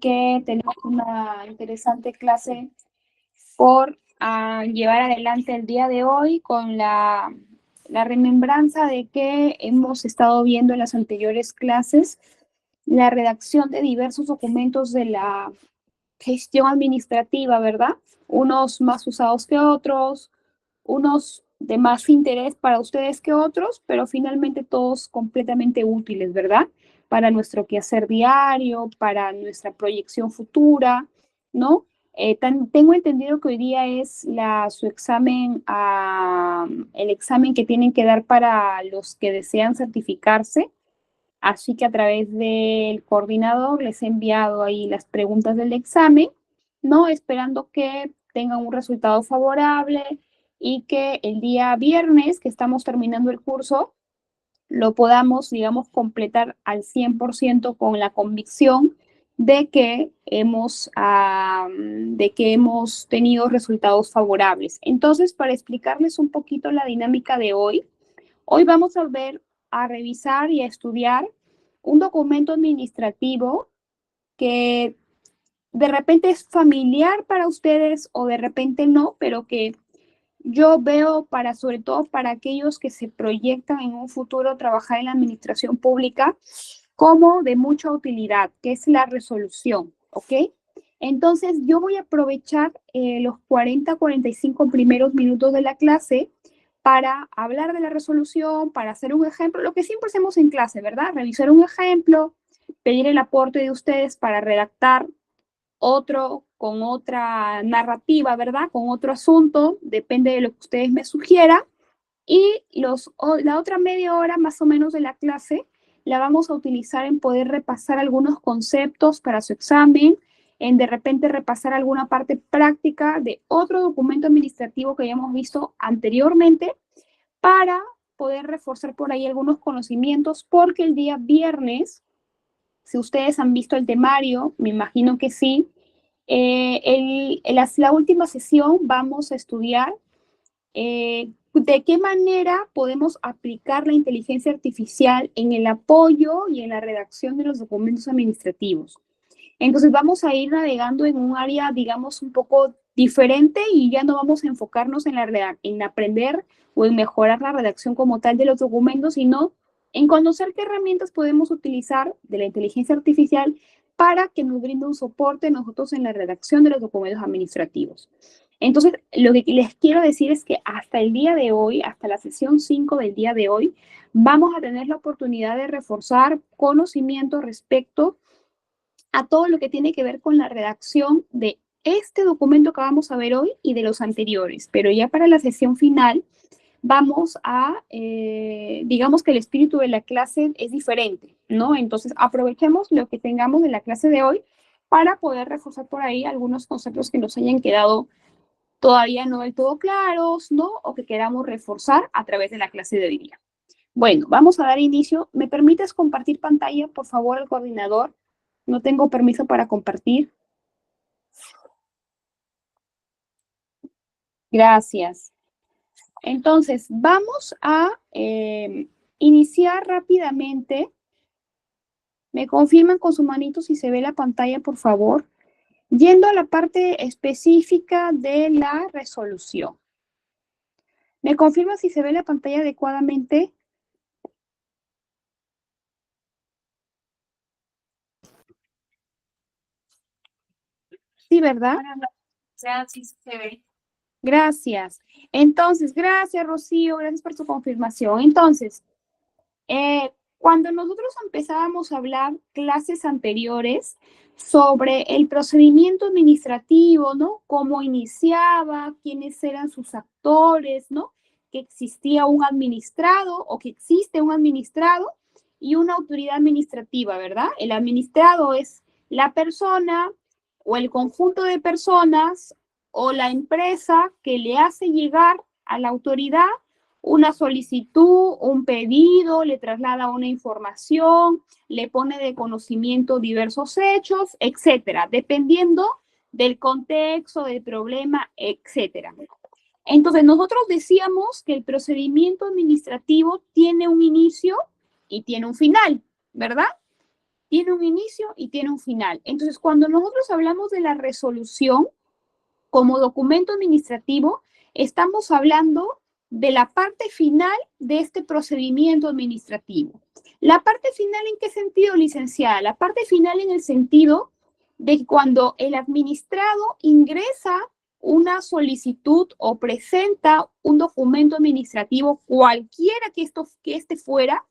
que tenemos una interesante clase por llevar adelante el día de hoy con la remembranza de que hemos estado viendo en las anteriores clases la redacción de diversos documentos de la gestión administrativa, ¿verdad? Unos más usados que otros, unos de más interés para ustedes que otros, pero finalmente todos completamente útiles, ¿verdad? Para nuestro quehacer diario, para nuestra proyección futura, ¿no? Tengo entendido que hoy día es su examen, el examen que tienen que dar para los que desean certificarse. Así que a través del coordinador les he enviado ahí las preguntas del examen, ¿no? Esperando que tengan un resultado favorable y que el día viernes, que estamos terminando el curso, lo podamos, digamos, completar al 100% con la convicción de que hemos tenido resultados favorables. Entonces, para explicarles un poquito la dinámica de hoy vamos a revisar y a estudiar un documento administrativo que de repente es familiar para ustedes o de repente no, pero que yo veo sobre todo para aquellos que se proyectan en un futuro trabajar en la administración pública como de mucha utilidad, que es la resolución, ¿ok? Entonces yo voy a aprovechar los 45 primeros minutos de la clase para hablar de la resolución, para hacer un ejemplo, lo que siempre hacemos en clase, ¿verdad? Revisar un ejemplo, pedir el aporte de ustedes para redactar otro con otra narrativa, ¿verdad? Con otro asunto, depende de lo que ustedes me sugieran. Y la otra media hora más o menos de la clase la vamos a utilizar en poder repasar algunos conceptos para su examen, en de repente repasar alguna parte práctica de otro documento administrativo que hayamos visto anteriormente para poder reforzar por ahí algunos conocimientos, porque el día viernes, si ustedes han visto el temario, me imagino que sí, la última sesión vamos a estudiar de qué manera podemos aplicar la inteligencia artificial en el apoyo y en la redacción de los documentos administrativos. Entonces vamos a ir navegando en un área, digamos, un poco diferente y ya no vamos a enfocarnos en aprender o en mejorar la redacción como tal de los documentos, sino en conocer qué herramientas podemos utilizar de la inteligencia artificial para que nos brinde un soporte nosotros en la redacción de los documentos administrativos. Entonces, lo que les quiero decir es que hasta el día de hoy, hasta la sesión 5 del día de hoy, vamos a tener la oportunidad de reforzar conocimiento respecto a todo lo que tiene que ver con la redacción de este documento que vamos a ver hoy y de los anteriores. Pero ya para la sesión final digamos que el espíritu de la clase es diferente, ¿no? Entonces aprovechemos lo que tengamos de la clase de hoy para poder reforzar por ahí algunos conceptos que nos hayan quedado todavía no del todo claros, ¿no? O que queramos reforzar a través de la clase de hoy día. Bueno, vamos a dar inicio. ¿Me permites compartir pantalla, por favor, al coordinador? No tengo permiso para compartir. Gracias. Entonces, vamos a iniciar rápidamente. ¿Me confirman con su manito si se ve la pantalla, por favor? Yendo a la parte específica de la resolución. ¿Me confirman si se ve la pantalla adecuadamente? Sí, ¿verdad? Sí se ve. Gracias. Entonces, gracias, Rocío, gracias por su confirmación. Entonces, cuando nosotros empezábamos a hablar clases anteriores sobre el procedimiento administrativo, ¿no? Cómo iniciaba, quiénes eran sus actores, ¿no? Que existía un administrado o que existe un administrado y una autoridad administrativa, ¿verdad? El administrado es la persona o el conjunto de personas o la empresa que le hace llegar a la autoridad una solicitud, un pedido, le traslada una información, le pone de conocimiento diversos hechos, etcétera, dependiendo del contexto, del problema, etcétera. Entonces, nosotros decíamos que el procedimiento administrativo tiene un inicio y tiene un final, ¿verdad? tiene un inicio y tiene un final. Entonces, cuando nosotros hablamos de la resolución como documento administrativo, estamos hablando de la parte final de este procedimiento administrativo. ¿La parte final en qué sentido, licenciada? La parte final en el sentido de que cuando el administrado ingresa una solicitud o presenta un documento administrativo, cualquiera que este fuera,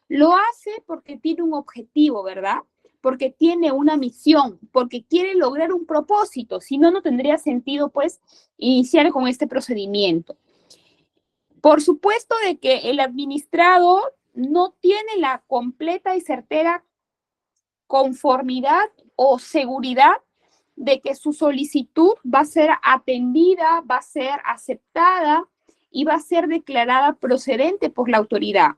lo hace porque tiene un objetivo, ¿verdad? Porque tiene una misión, porque quiere lograr un propósito. Si no, no tendría sentido, pues, iniciar con este procedimiento. Por supuesto de que el administrado no tiene la completa y certera conformidad o seguridad de que su solicitud va a ser atendida, va a ser aceptada y va a ser declarada procedente por la autoridad.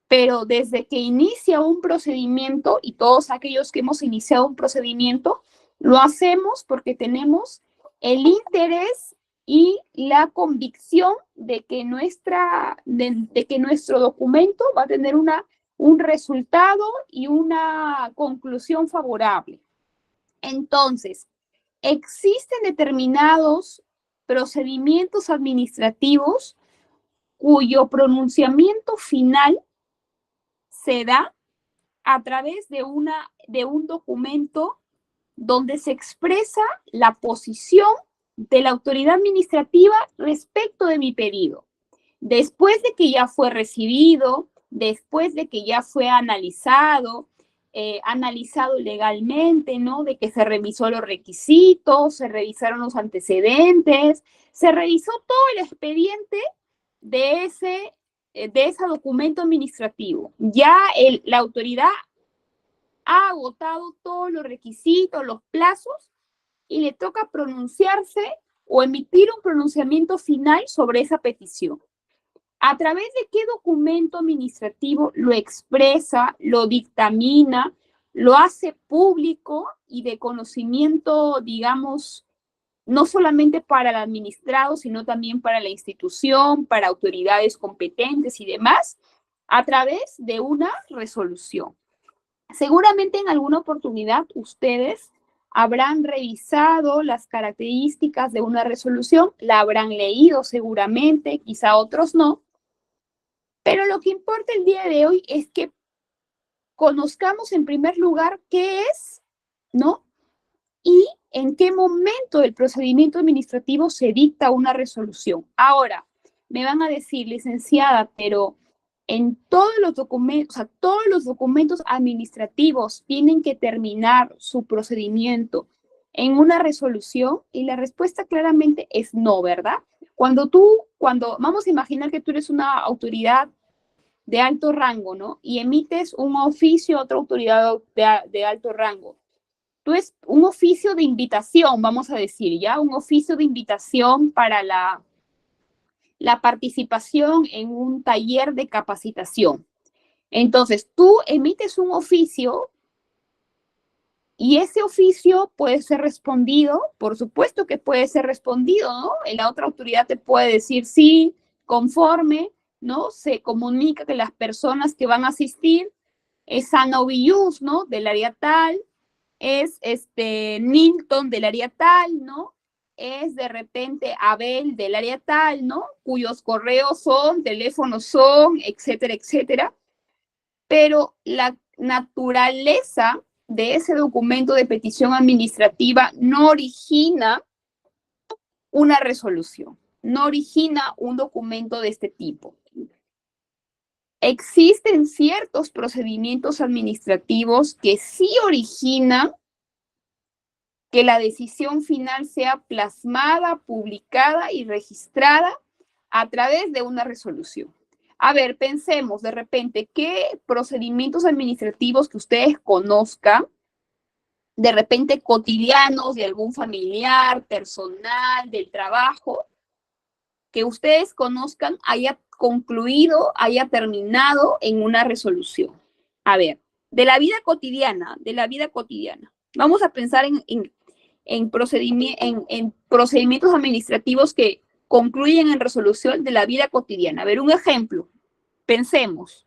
Pero desde que inicia un procedimiento, y todos aquellos que hemos iniciado un procedimiento, lo hacemos porque tenemos el interés y la convicción de que, de que nuestro documento va a tener un resultado y una conclusión favorable. Entonces, existen determinados procedimientos administrativos cuyo pronunciamiento final se da a través de un documento donde se expresa la posición de la autoridad administrativa respecto de mi pedido. Después de que ya fue recibido, después de que ya fue analizado legalmente, ¿no? De que se revisó los requisitos, se revisaron los antecedentes, se revisó todo el expediente de ese documento administrativo. Ya la autoridad ha agotado todos los requisitos, los plazos, y le toca pronunciarse o emitir un pronunciamiento final sobre esa petición. ¿A través de qué documento administrativo lo expresa, lo dictamina, lo hace público y de conocimiento, digamos, no solamente para el administrado, sino también para la institución, para autoridades competentes y demás, a través de una resolución? Seguramente en alguna oportunidad ustedes habrán revisado las características de una resolución, la habrán leído seguramente, quizá otros no, pero lo que importa el día de hoy es que conozcamos en primer lugar qué es, ¿no? Y en qué momento del procedimiento administrativo se dicta una resolución. Ahora, me van a decir, licenciada, pero en todos los documentos, o sea, todos los documentos administrativos tienen que terminar su procedimiento en una resolución, y la respuesta claramente es no, ¿verdad? Cuando vamos a imaginar que tú eres una autoridad de alto rango, ¿no? Y emites un oficio a otra autoridad de alto rango. Tú es un oficio de invitación, vamos a decir, ¿ya? Un oficio de invitación para la participación en un taller de capacitación. Entonces, tú emites un oficio y ese oficio puede ser respondido, por supuesto que puede ser respondido, ¿no? La otra autoridad te puede decir sí, conforme, ¿no? Se comunica que las personas que van a asistir es Ana Ovilluz, ¿no? Del área tal, es Nilton del área tal, ¿no? Es de repente Abel del área tal, ¿no? Cuyos correos son, teléfonos son, etcétera, etcétera. Pero la naturaleza de ese documento de petición administrativa no origina una resolución, no origina un documento de este tipo. Existen ciertos procedimientos administrativos que sí originan que la decisión final sea plasmada, publicada y registrada a través de una resolución. A ver, pensemos de repente qué procedimientos administrativos que ustedes conozcan, de repente cotidianos, de algún familiar, personal, del trabajo, que ustedes conozcan, haya concluido, haya terminado en una resolución. A ver, de la vida cotidiana. Vamos a pensar en procedimientos administrativos que concluyen en resolución de la vida cotidiana. A ver, un ejemplo. Pensemos.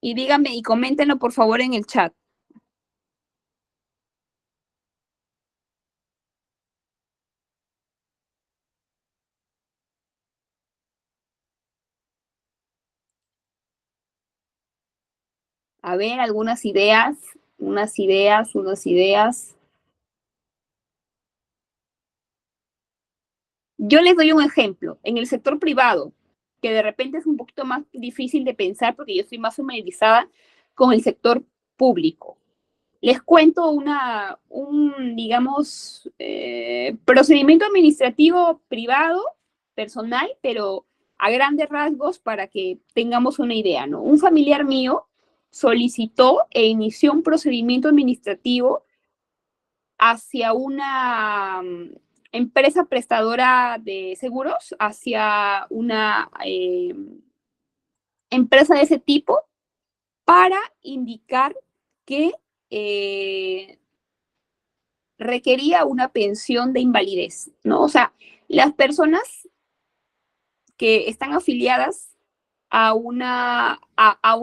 Y díganme y coméntenlo por favor en el chat. A ver, algunas ideas, unas ideas, unas ideas. Yo les doy un ejemplo. En el sector privado, que de repente es un poquito más difícil de pensar porque yo estoy más familiarizada con el sector público. Les cuento digamos, procedimiento administrativo privado, personal, pero a grandes rasgos para que tengamos una idea, ¿no? Un familiar mío solicitó e inició un procedimiento administrativo hacia una empresa prestadora de seguros, hacia una empresa de ese tipo, para indicar que requería una pensión de invalidez, ¿no? O sea, las personas que están afiliadas a una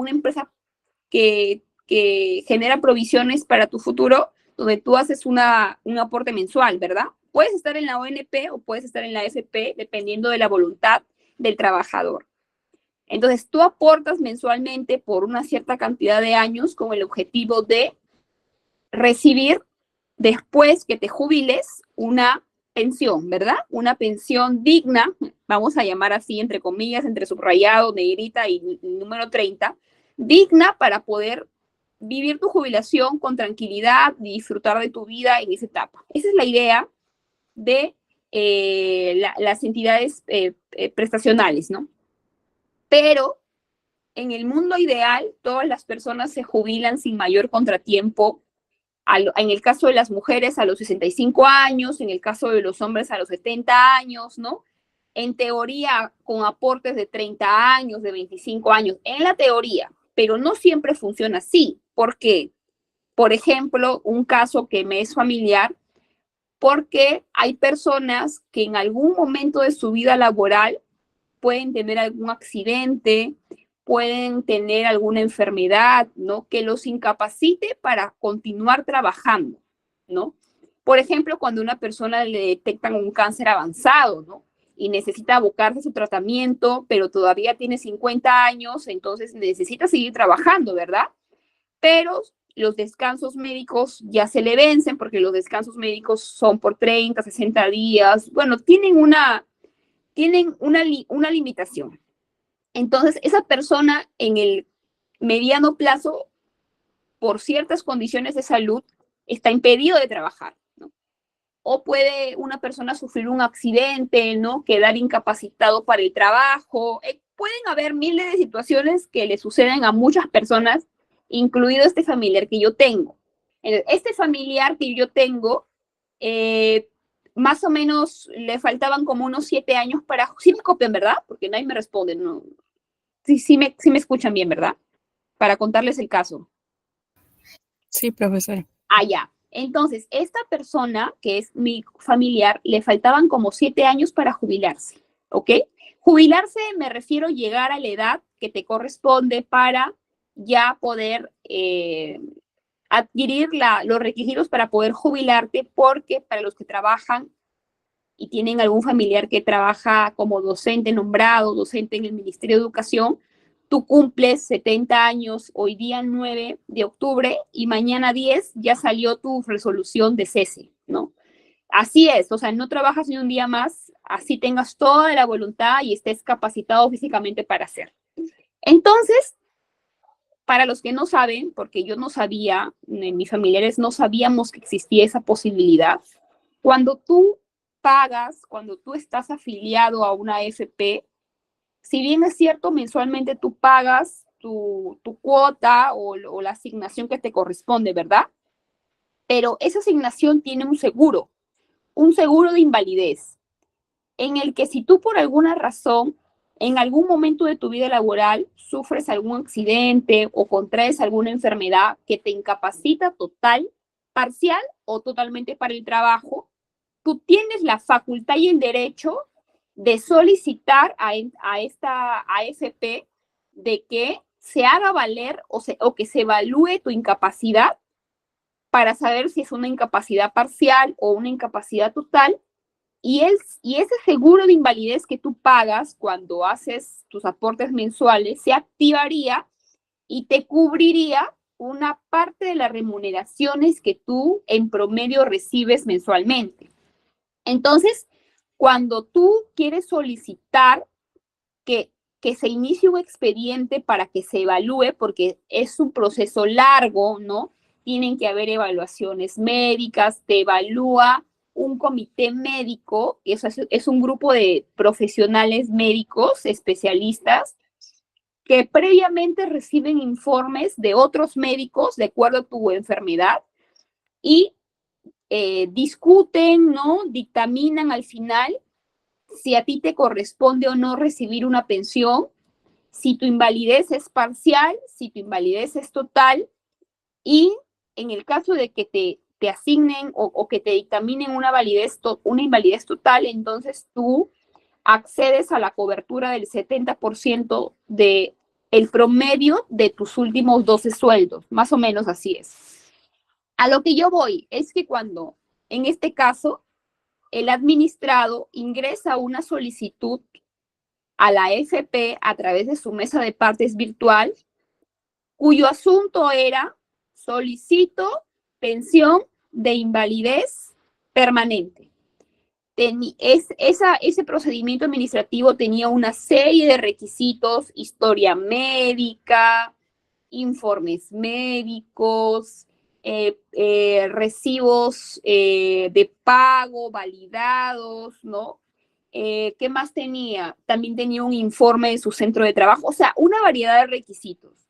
empresa que genera provisiones para tu futuro, donde tú haces un aporte mensual, ¿verdad? Puedes estar en la ONP o puedes estar en la AFP, dependiendo de la voluntad del trabajador. Entonces, tú aportas mensualmente por una cierta cantidad de años con el objetivo de recibir, después que te jubiles, una pensión, ¿verdad? Una pensión digna, vamos a llamar así, entre comillas, entre subrayado, negrita y número 30, digna para poder vivir tu jubilación con tranquilidad y disfrutar de tu vida en esa etapa. Esa es la idea de las entidades prestacionales, ¿no? Pero en el mundo ideal, todas las personas se jubilan sin mayor contratiempo. En el caso de las mujeres a los 65 años, en el caso de los hombres a los 70 años, ¿no? En teoría, con aportes de 30 años, de 25 años, en la teoría, pero no siempre funciona así. ¿Por qué? Por ejemplo, un caso que me es familiar, porque hay personas que en algún momento de su vida laboral pueden tener algún accidente, pueden tener alguna enfermedad, ¿no? Que los incapacite para continuar trabajando, ¿no? Por ejemplo, cuando a una persona le detectan un cáncer avanzado, ¿no? Y necesita abocarse a su tratamiento, pero todavía tiene 50 años, entonces necesita seguir trabajando, ¿verdad? Pero los descansos médicos ya se le vencen porque los descansos médicos son por 30, 60 días. Bueno, tienen una limitación. Entonces, esa persona en el mediano plazo, por ciertas condiciones de salud, está impedido de trabajar, ¿no? O puede una persona sufrir un accidente, ¿no? Quedar incapacitado para el trabajo. Pueden haber miles de situaciones que le suceden a muchas personas, incluido este familiar que yo tengo. Este familiar que yo tengo, eh, más o menos le faltaban como unos 7 años para... Sí me copian, ¿verdad? Porque nadie me responde, ¿no? Sí me escuchan bien, ¿verdad? Para contarles el caso. Sí, profesora. Ah, ya. Entonces, esta persona, que es mi familiar, le faltaban como 7 años para jubilarse, ¿ok? Jubilarse me refiero a llegar a la edad que te corresponde para ya poder adquirir los requisitos para poder jubilarte, porque para los que trabajan y tienen algún familiar que trabaja como docente nombrado, docente en el Ministerio de Educación, tú cumples 70 años hoy día 9 de octubre y mañana 10 ya salió tu resolución de cese, ¿no? Así es, o sea, no trabajas ni un día más, así tengas toda la voluntad y estés capacitado físicamente para hacer. Entonces, para los que no saben, porque yo no sabía, mis familiares no sabíamos que existía esa posibilidad, cuando tú pagas, cuando tú estás afiliado a una AFP, si bien es cierto, mensualmente tú pagas tu cuota o la asignación que te corresponde, ¿verdad? Pero esa asignación tiene un seguro de invalidez, en el que si tú por alguna razón, en algún momento de tu vida laboral, sufres algún accidente o contraes alguna enfermedad que te incapacita total, parcial o totalmente para el trabajo, tú tienes la facultad y el derecho de solicitar a esta AFP de que se haga valer o que se evalúe tu incapacidad para saber si es una incapacidad parcial o una incapacidad total. Y ese seguro de invalidez que tú pagas cuando haces tus aportes mensuales se activaría y te cubriría una parte de las remuneraciones que tú en promedio recibes mensualmente. Entonces, cuando tú quieres solicitar que se inicie un expediente para que se evalúe, porque es un proceso largo, ¿no? Tienen que haber evaluaciones médicas, te evalúa un comité médico, que es un grupo de profesionales médicos, especialistas, que previamente reciben informes de otros médicos de acuerdo a tu enfermedad y discuten, ¿no? Dictaminan al final si a ti te corresponde o no recibir una pensión, si tu invalidez es parcial, si tu invalidez es total, y en el caso de que te asignen o que te dictaminen una invalidez total, entonces tú accedes a la cobertura del 70% de el promedio de tus últimos 12 sueldos, más o menos así es. A lo que yo voy es que cuando, en este caso, el administrado ingresa una solicitud a la AFP a través de su mesa de partes virtual, cuyo asunto era solicito pensión de invalidez permanente. Ese procedimiento administrativo tenía una serie de requisitos: historia médica, informes médicos, recibos de pago validados, ¿no? ¿Qué más tenía? También tenía un informe de su centro de trabajo, o sea, una variedad de requisitos.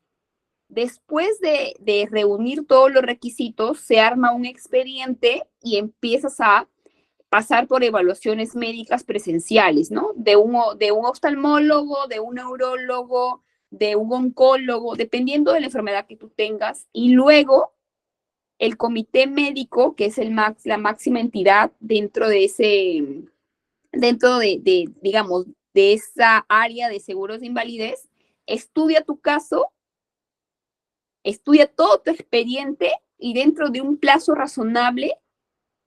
Después de reunir todos los requisitos, se arma un expediente y empiezas a pasar por evaluaciones médicas presenciales, ¿no? De un oftalmólogo, de un neurólogo, de un oncólogo, dependiendo de la enfermedad que tú tengas. Y luego el comité médico, que es la máxima entidad dentro de digamos, de esa área de seguros de invalidez, estudia tu caso, estudia todo tu expediente y dentro de un plazo razonable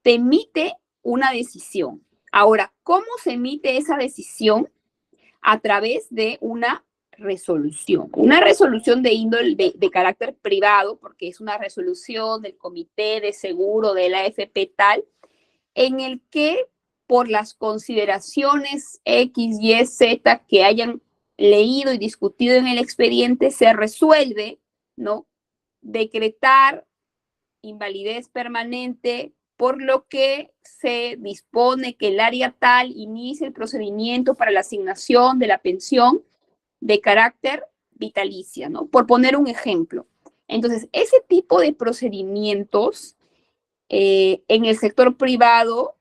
te emite una decisión. Ahora, ¿cómo se emite esa decisión? A través de una resolución de índole de carácter privado, porque es una resolución del comité de seguro de la AFP tal, en el que por las consideraciones X, Y, Z que hayan leído y discutido en el expediente, se resuelve, ¿no? Decretar invalidez permanente, por lo que se dispone que el área tal inicie el procedimiento para la asignación de la pensión de carácter vitalicia, ¿no? Por poner un ejemplo. Entonces, ese tipo de procedimientos en el sector privado,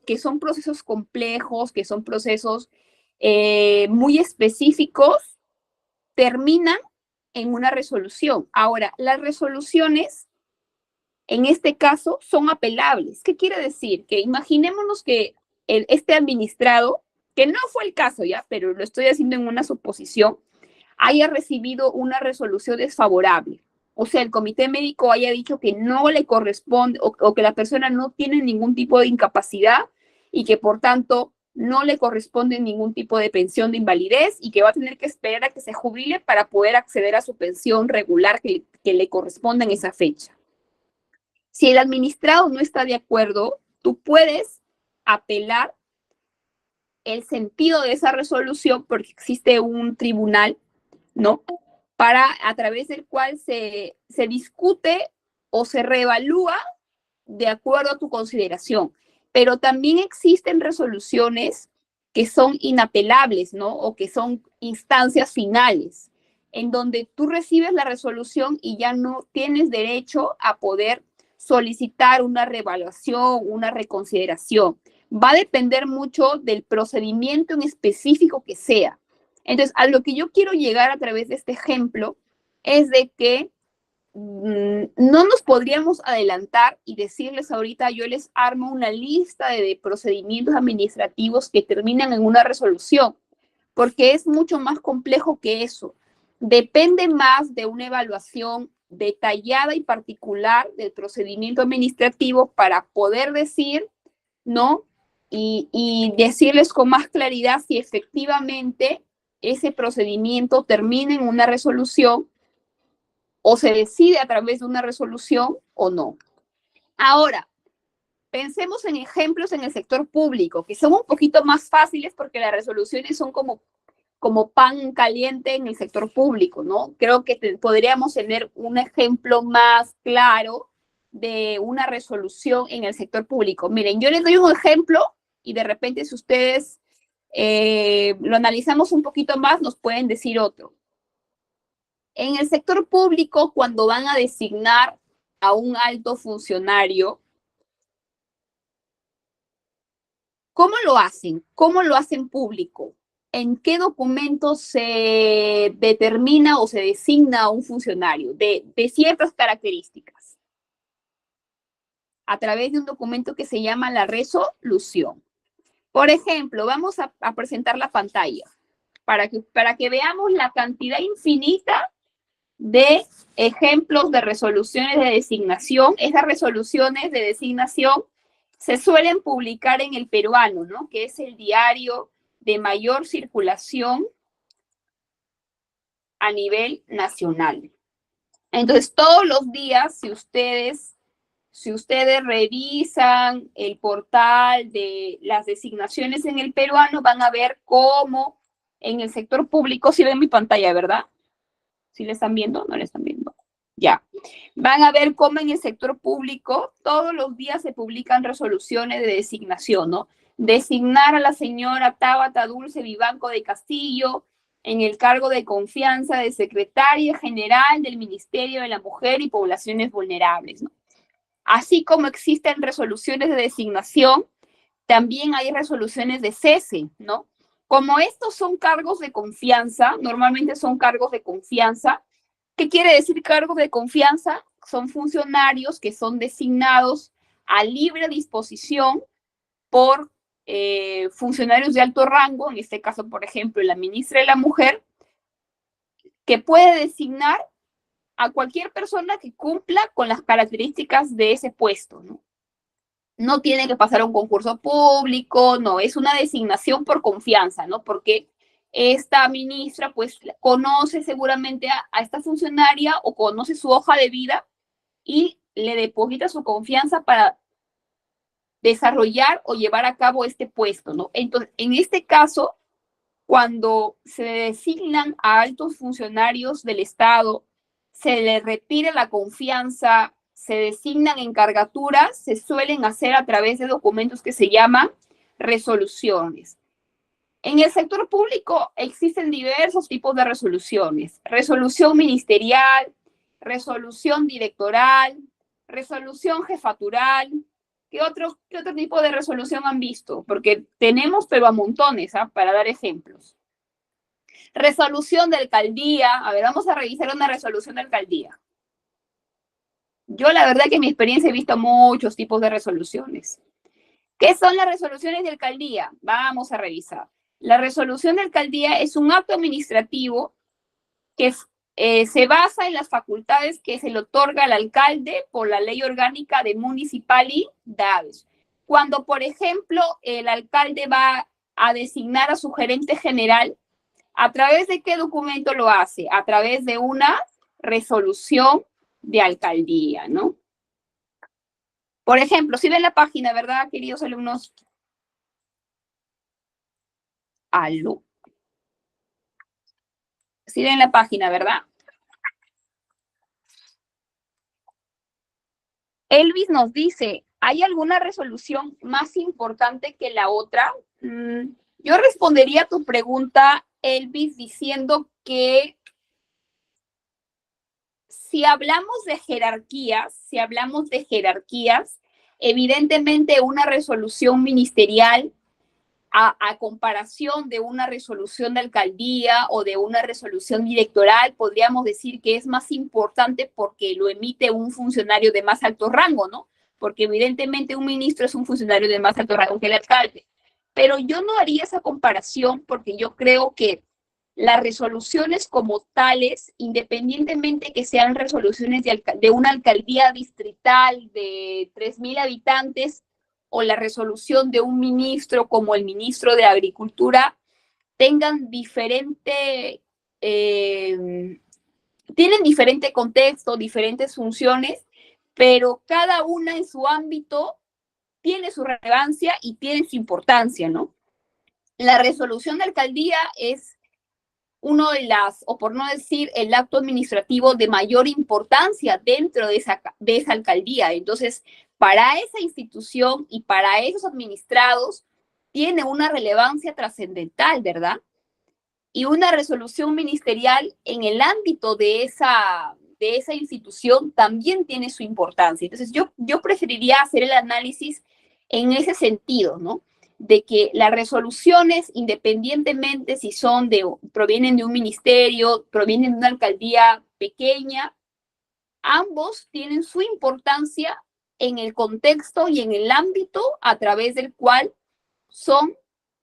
que son procesos complejos, que son procesos muy específicos, terminan en una resolución. Ahora, las resoluciones en este caso son apelables. ¿Qué quiere decir? Que imaginémonos que este administrado, que no fue el caso ya, pero lo estoy haciendo en una suposición, haya recibido una resolución desfavorable. O sea, el comité médico haya dicho que no le corresponde o que la persona no tiene ningún tipo de incapacidad y que por tanto no le corresponde ningún tipo de pensión de invalidez y que va a tener que esperar a que se jubile para poder acceder a su pensión regular que le corresponde en esa fecha. Si el administrado no está de acuerdo, tú puedes apelar el sentido de esa resolución porque existe un tribunal, ¿no? A través del cual se discute o se reevalúa de acuerdo a tu consideración. Pero también existen resoluciones que son inapelables, ¿no? O que son instancias finales, en donde tú recibes la resolución y ya no tienes derecho a poder solicitar una reevaluación, una reconsideración. Va a depender mucho del procedimiento en específico que sea. Entonces, a lo que yo quiero llegar a través de este ejemplo es de que no nos podríamos adelantar y decirles ahorita, yo les armo una lista de procedimientos administrativos que terminan en una resolución, porque es mucho más complejo que eso. depende más de una evaluación detallada y particular del procedimiento administrativo para poder decir, ¿no? Y decirles con más claridad si efectivamente ese procedimiento termina en una resolución o se decide a través de una resolución o no. Ahora, pensemos en ejemplos en el sector público, que son un poquito más fáciles porque las resoluciones son como pan caliente en el sector público, ¿no? Creo que podríamos tener un ejemplo más claro de una resolución en el sector público. Miren, yo les doy un ejemplo y de repente si ustedes lo analizamos un poquito más, nos pueden decir otro. En el sector público, cuando van a designar a un alto funcionario, ¿cómo lo hacen? ¿Cómo lo hacen público? ¿En qué documento se determina o se designa a un funcionario de ciertas características? A través de un documento que se llama la resolución. Por ejemplo, vamos a presentar la pantalla para que veamos la cantidad infinita de ejemplos de resoluciones de designación. Esas resoluciones de designación se suelen publicar en El Peruano, ¿no? Que es el diario de mayor circulación a nivel nacional. Entonces, todos los días, si ustedes revisan el portal de las designaciones en El Peruano, van a ver cómo en el sector público, si ven mi pantalla, ¿verdad? ¿Sí le están viendo? ¿No le están viendo? Ya. Van a ver cómo en el sector público todos los días se publican resoluciones de designación, ¿no? Designar a la señora Tabata Dulce Vivanco de Castillo en el cargo de confianza de secretaria general del Ministerio de la Mujer y Poblaciones Vulnerables, ¿no? Así como existen resoluciones de designación, también hay resoluciones de cese, ¿no? Como estos son cargos de confianza, normalmente son cargos de confianza. ¿Qué quiere decir cargos de confianza? Son funcionarios que son designados a libre disposición por funcionarios de alto rango, en este caso, por ejemplo, la ministra de la Mujer, que puede designar a cualquier persona que cumpla con las características de ese puesto, ¿no? No tiene que pasar un concurso público, no, es una designación por confianza, ¿no? Porque esta ministra, pues, conoce seguramente a esta funcionaria o conoce su hoja de vida y le deposita su confianza para desarrollar o llevar a cabo este puesto, ¿no? Entonces, en este caso, cuando se designan a altos funcionarios del Estado, se les retira la confianza, se designan encargaturas, se suelen hacer a través de documentos que se llaman resoluciones. En el sector público existen diversos tipos de resoluciones. Resolución ministerial, resolución directoral, resolución jefatural. ¿Qué otro tipo de resolución han visto? Porque tenemos, pero a montones, ¿ah? Para dar ejemplos. Resolución de alcaldía. A ver, vamos a revisar una resolución de alcaldía. Yo la verdad que en mi experiencia he visto muchos tipos de resoluciones. ¿Qué son las resoluciones de alcaldía? Vamos a revisar. La resolución de alcaldía es un acto administrativo que se basa en las facultades que se le otorga al alcalde por la ley orgánica de municipalidades. Cuando, por ejemplo, el alcalde va a designar a su gerente general, ¿a través de qué documento lo hace? A través de una resolución de alcaldía, ¿no? Por ejemplo, si ven la página, ¿verdad, queridos alumnos? Aló. Si ven la página, ¿verdad? Elvis nos dice, ¿hay alguna resolución más importante que la otra? Yo respondería a tu pregunta, Elvis, diciendo que si hablamos de jerarquías, evidentemente una resolución ministerial a comparación de una resolución de alcaldía o de una resolución directoral, podríamos decir que es más importante porque lo emite un funcionario de más alto rango, ¿no? Porque evidentemente un ministro es un funcionario de más alto rango que el alcalde. Pero yo no haría esa comparación porque yo creo que las resoluciones como tales, independientemente que sean resoluciones de una alcaldía distrital de 3.000 habitantes o la resolución de un ministro como el ministro de Agricultura, tengan tienen diferente contexto, diferentes funciones, pero cada una en su ámbito tiene su relevancia y tiene su importancia, ¿no? La resolución de alcaldía es uno de o por no decir, el acto administrativo de mayor importancia dentro de esa alcaldía. Entonces, para esa institución y para esos administrados, tiene una relevancia trascendental, ¿verdad? Y una resolución ministerial en el ámbito de esa institución también tiene su importancia. Entonces, yo preferiría hacer el análisis en ese sentido, ¿no? De que las resoluciones, independientemente si provienen de un ministerio, provienen de una alcaldía pequeña, ambos tienen su importancia en el contexto y en el ámbito a través del cual son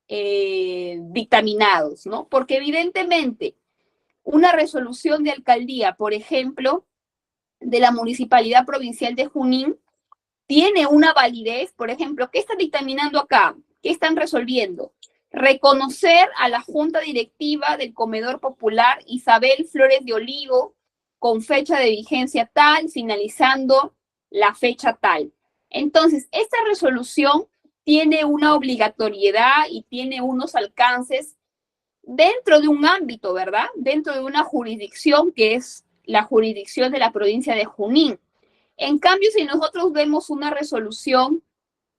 dictaminados, ¿no? Porque evidentemente una resolución de alcaldía, por ejemplo, de la Municipalidad Provincial de Junín, tiene una validez, por ejemplo, ¿qué están dictaminando acá? ¿Qué están resolviendo? Reconocer a la Junta Directiva del Comedor Popular Isabel Flores de Olivo con fecha de vigencia tal, finalizando la fecha tal. Entonces, esta resolución tiene una obligatoriedad y tiene unos alcances dentro de un ámbito, ¿verdad? Dentro de una jurisdicción que es la jurisdicción de la provincia de Junín. En cambio, si nosotros vemos una resolución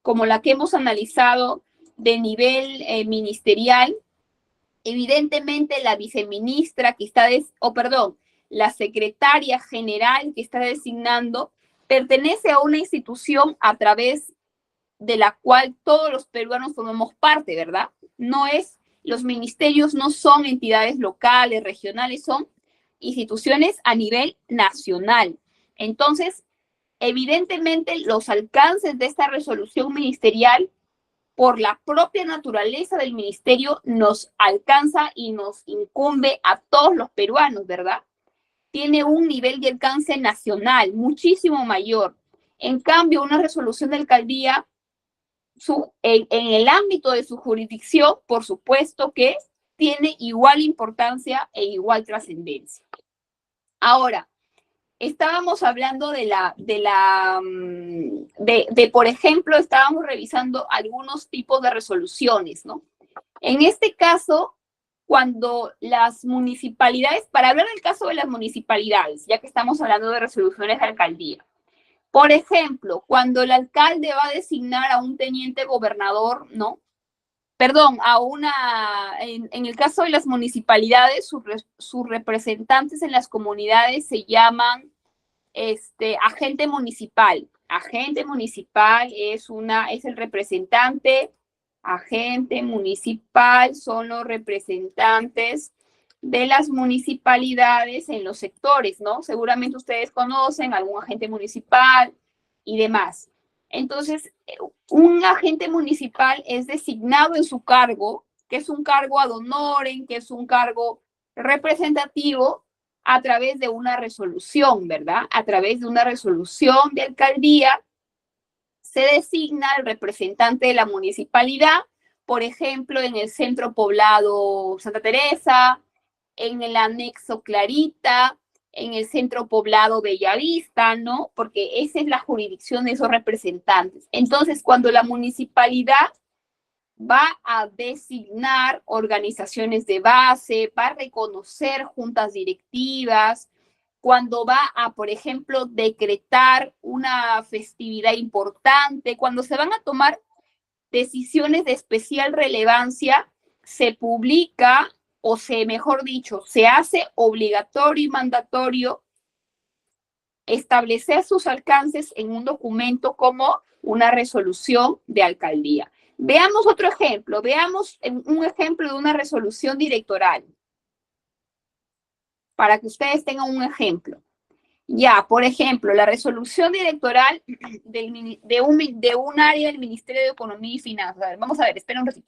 como la que hemos analizado de nivel ministerial, evidentemente la viceministra que está, la secretaria general que está designando pertenece a una institución a través de la cual todos los peruanos formamos parte, ¿verdad? Los ministerios no son entidades locales, regionales, son instituciones a nivel nacional. Entonces, evidentemente, los alcances de esta resolución ministerial, por la propia naturaleza del ministerio, nos alcanza y nos incumbe a todos los peruanos, ¿verdad? Tiene un nivel de alcance nacional muchísimo mayor. En cambio, una resolución de alcaldía, en el ámbito de su jurisdicción, por supuesto que tiene igual importancia e igual trascendencia. Ahora, estábamos hablando por ejemplo, estábamos revisando algunos tipos de resoluciones, ¿no? En este caso, cuando las municipalidades, para hablar del caso de las municipalidades, ya que estamos hablando de resoluciones de alcaldía, por ejemplo, cuando el alcalde va a designar a un teniente gobernador, ¿no? Perdón, en el caso de las municipalidades, sus representantes en las comunidades se llaman agente municipal. Agente municipal es el representante, agente municipal son los representantes de las municipalidades en los sectores, ¿no? Seguramente ustedes conocen algún agente municipal y demás. Entonces, un agente municipal es designado en su cargo, que es un cargo ad honorem, que es un cargo representativo, a través de una resolución, ¿verdad? A través de una resolución de alcaldía se designa el representante de la municipalidad, por ejemplo, en el centro poblado Santa Teresa, en el anexo Clarita, en el centro poblado Bellavista, ¿no? Porque esa es la jurisdicción de esos representantes. Entonces, cuando la municipalidad va a designar organizaciones de base, va a reconocer juntas directivas, cuando va a, por ejemplo, decretar una festividad importante, cuando se van a tomar decisiones de especial relevancia, se publica mejor dicho, se hace obligatorio y mandatorio establecer sus alcances en un documento como una resolución de alcaldía. Veamos otro ejemplo, veamos un ejemplo de una resolución directoral, para que ustedes tengan un ejemplo. Ya, por ejemplo, la resolución directoral de un área del Ministerio de Economía y Finanzas. A ver, vamos a ver, espera un ratito.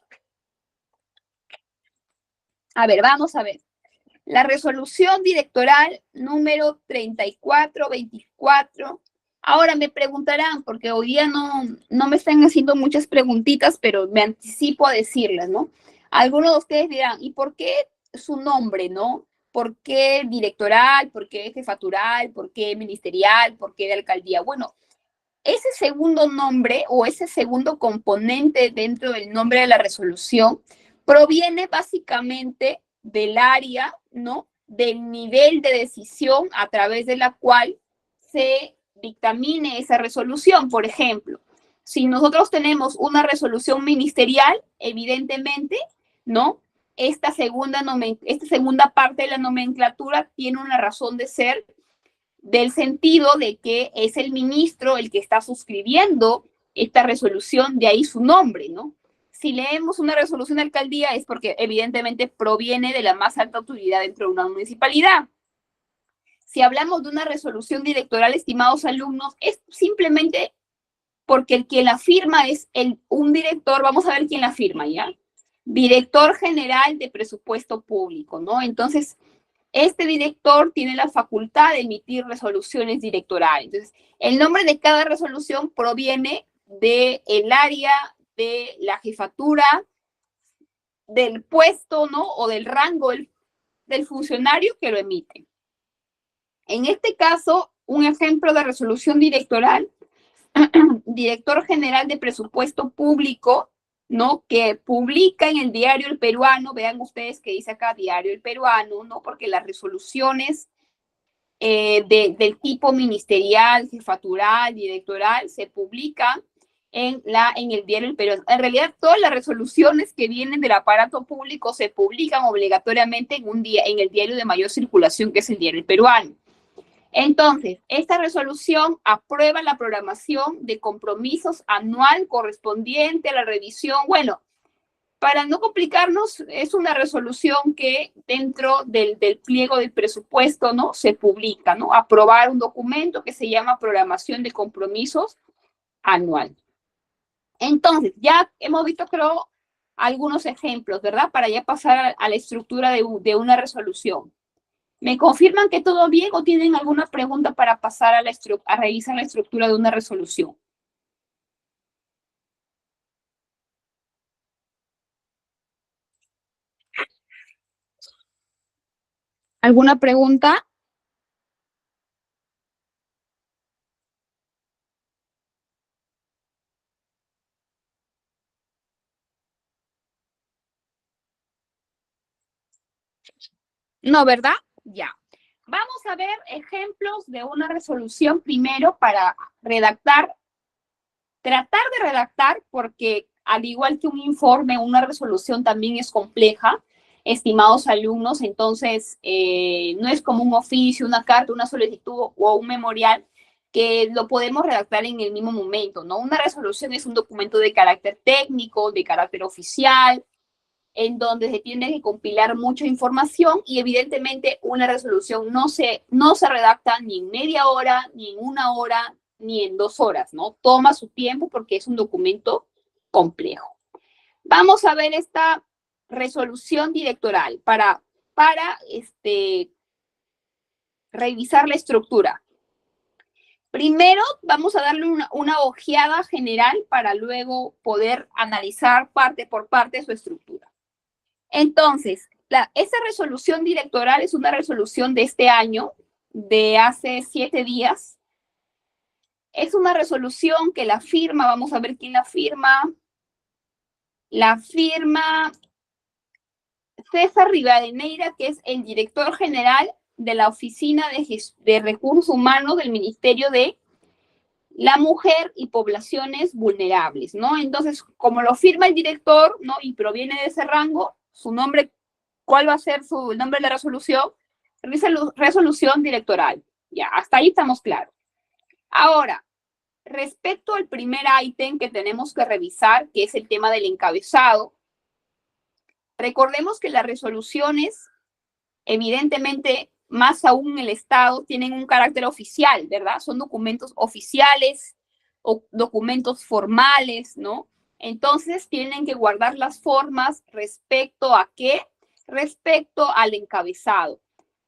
A ver, vamos a ver. La resolución directoral número 3424. Ahora me preguntarán, porque hoy día no me están haciendo muchas preguntitas, pero me anticipo a decirlas, ¿no? Algunos de ustedes dirán, ¿y por qué su nombre, no? ¿Por qué directoral? ¿Por qué jefatural? ¿Por qué ministerial? ¿Por qué de alcaldía? Bueno, ese segundo nombre o ese segundo componente dentro del nombre de la resolución proviene básicamente del área, ¿no? Del nivel de decisión a través de la cual se dictamine esa resolución. Por ejemplo, si nosotros tenemos una resolución ministerial, evidentemente, ¿no? Esta segunda parte de la nomenclatura tiene una razón de ser del sentido de que es el ministro el que está suscribiendo esta resolución, de ahí su nombre, ¿no? Si leemos una resolución de alcaldía es porque evidentemente proviene de la más alta autoridad dentro de una municipalidad. Si hablamos de una resolución directoral, estimados alumnos, es simplemente porque el que la firma es un director, vamos a ver quién la firma, ¿ya? Director General de Presupuesto Público, ¿no? Entonces, este director tiene la facultad de emitir resoluciones directorales. Entonces, el nombre de cada resolución proviene del área, de la jefatura, del puesto, ¿no? O del rango del funcionario que lo emite. En este caso, un ejemplo de resolución directoral, director general de presupuesto público, ¿no? Que publica en el diario El Peruano, vean ustedes que dice acá diario El Peruano, ¿no? Porque las resoluciones del tipo ministerial, jefatural, directoral, se publican en el diario El Peruano. En realidad, todas las resoluciones que vienen del aparato público se publican obligatoriamente en el diario de mayor circulación, que es el diario El Peruano. Entonces, esta resolución aprueba la programación de compromisos anual correspondiente a la revisión. Bueno, para no complicarnos, es una resolución que dentro del pliego del presupuesto, ¿no? Se publica, ¿no? Aprobar un documento que se llama programación de compromisos anual. Entonces, ya hemos visto, creo, algunos ejemplos, ¿verdad? Para ya pasar a la estructura de una resolución. ¿Me confirman que todo bien o tienen alguna pregunta para pasar a revisar la estructura de una resolución? ¿Alguna pregunta? No, ¿verdad? Ya. Vamos a ver ejemplos de una resolución primero para redactar, tratar de redactar, porque al igual que un informe, una resolución también es compleja, estimados alumnos, entonces no es como un oficio, una carta, una solicitud o un memorial que lo podemos redactar en el mismo momento, ¿no? Una resolución es un documento de carácter técnico, de carácter oficial, en donde se tiene que compilar mucha información y evidentemente una resolución no se redacta ni en media hora, ni en una hora, ni en 2 horas, ¿no? Toma su tiempo porque es un documento complejo. Vamos a ver esta resolución directoral para revisar la estructura. Primero vamos a darle una ojeada general para luego poder analizar parte por parte su estructura. Entonces, esa resolución directoral es una resolución de este año, de hace 7 días. Es una resolución que la firma, vamos a ver quién la firma. La firma César Rivadeneira, que es el director general de la Oficina de Recursos Humanos del Ministerio de la Mujer y Poblaciones Vulnerables, ¿no? Entonces, como lo firma el director, ¿no? Y proviene de ese rango, su nombre, ¿cuál va a ser el nombre de la resolución? Resolución directoral. Ya, hasta ahí estamos claros. Ahora, respecto al primer ítem que tenemos que revisar, que es el tema del encabezado, recordemos que las resoluciones, evidentemente, más aún en el Estado, tienen un carácter oficial, ¿verdad? Son documentos oficiales o documentos formales, ¿no? Entonces, tienen que guardar las formas respecto a qué? respecto al encabezado.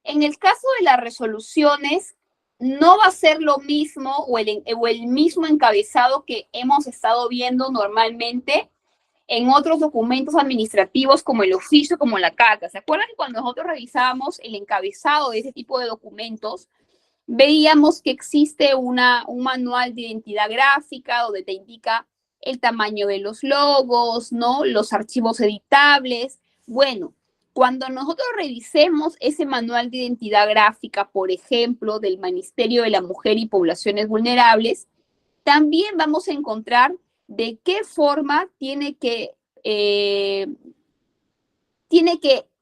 En el caso de las resoluciones, no va a ser lo mismo o el mismo encabezado que hemos estado viendo normalmente en otros documentos administrativos como el oficio, como la carta. ¿Se acuerdan que cuando nosotros revisábamos el encabezado de ese tipo de documentos, veíamos que existe un manual de identidad gráfica donde te indica el tamaño de los logos, ¿no? Los archivos editables. Bueno, cuando nosotros revisemos ese manual de identidad gráfica, por ejemplo, del Ministerio de la Mujer y Poblaciones Vulnerables, también vamos a encontrar de qué forma tiene que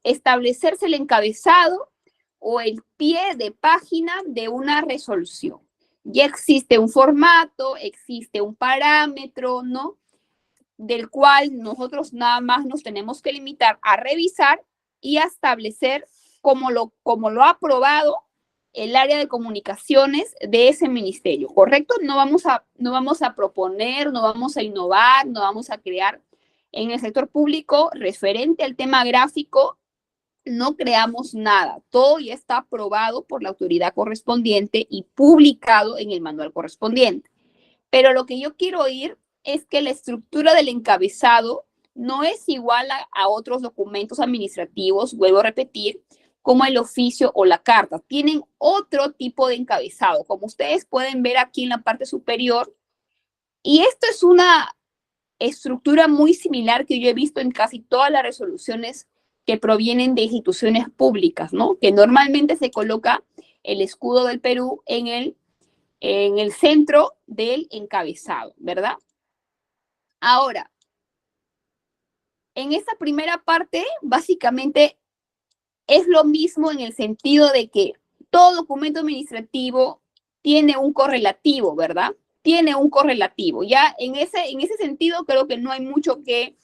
establecerse el encabezado o el pie de página de una resolución. Ya existe un formato, existe un parámetro, ¿no? Del cual nosotros nada más nos tenemos que limitar a revisar y a establecer como lo ha aprobado el área de comunicaciones de ese ministerio, ¿correcto? No vamos a proponer, no vamos a innovar, no vamos a crear en el sector público referente al tema gráfico. No creamos nada, todo ya está aprobado por la autoridad correspondiente y publicado en el manual correspondiente. Pero lo que yo quiero oír es que la estructura del encabezado no es igual a otros documentos administrativos, vuelvo a repetir, como el oficio o la carta. Tienen otro tipo de encabezado, como ustedes pueden ver aquí en la parte superior. Y esto es una estructura muy similar que yo he visto en casi todas las resoluciones que provienen de instituciones públicas, ¿no? Que normalmente se coloca el escudo del Perú en el centro del encabezado, ¿verdad? Ahora, en esta primera parte, básicamente es lo mismo en el sentido de que todo documento administrativo tiene un correlativo, ¿verdad? Tiene un correlativo. Ya en ese sentido creo que no hay mucho que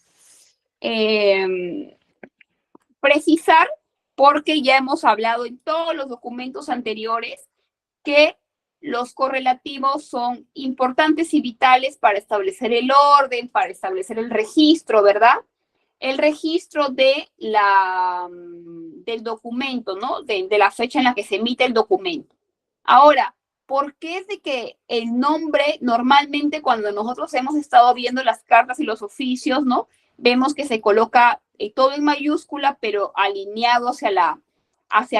precisar, porque ya hemos hablado en todos los documentos anteriores que los correlativos son importantes y vitales para establecer el orden, para establecer el registro, ¿verdad? El registro del documento, ¿no? De la fecha en la que se emite el documento. Ahora, ¿por qué es de que el nombre normalmente cuando nosotros hemos estado viendo las cartas y los oficios, ¿no? Vemos que se coloca todo en mayúscula, pero alineado hacia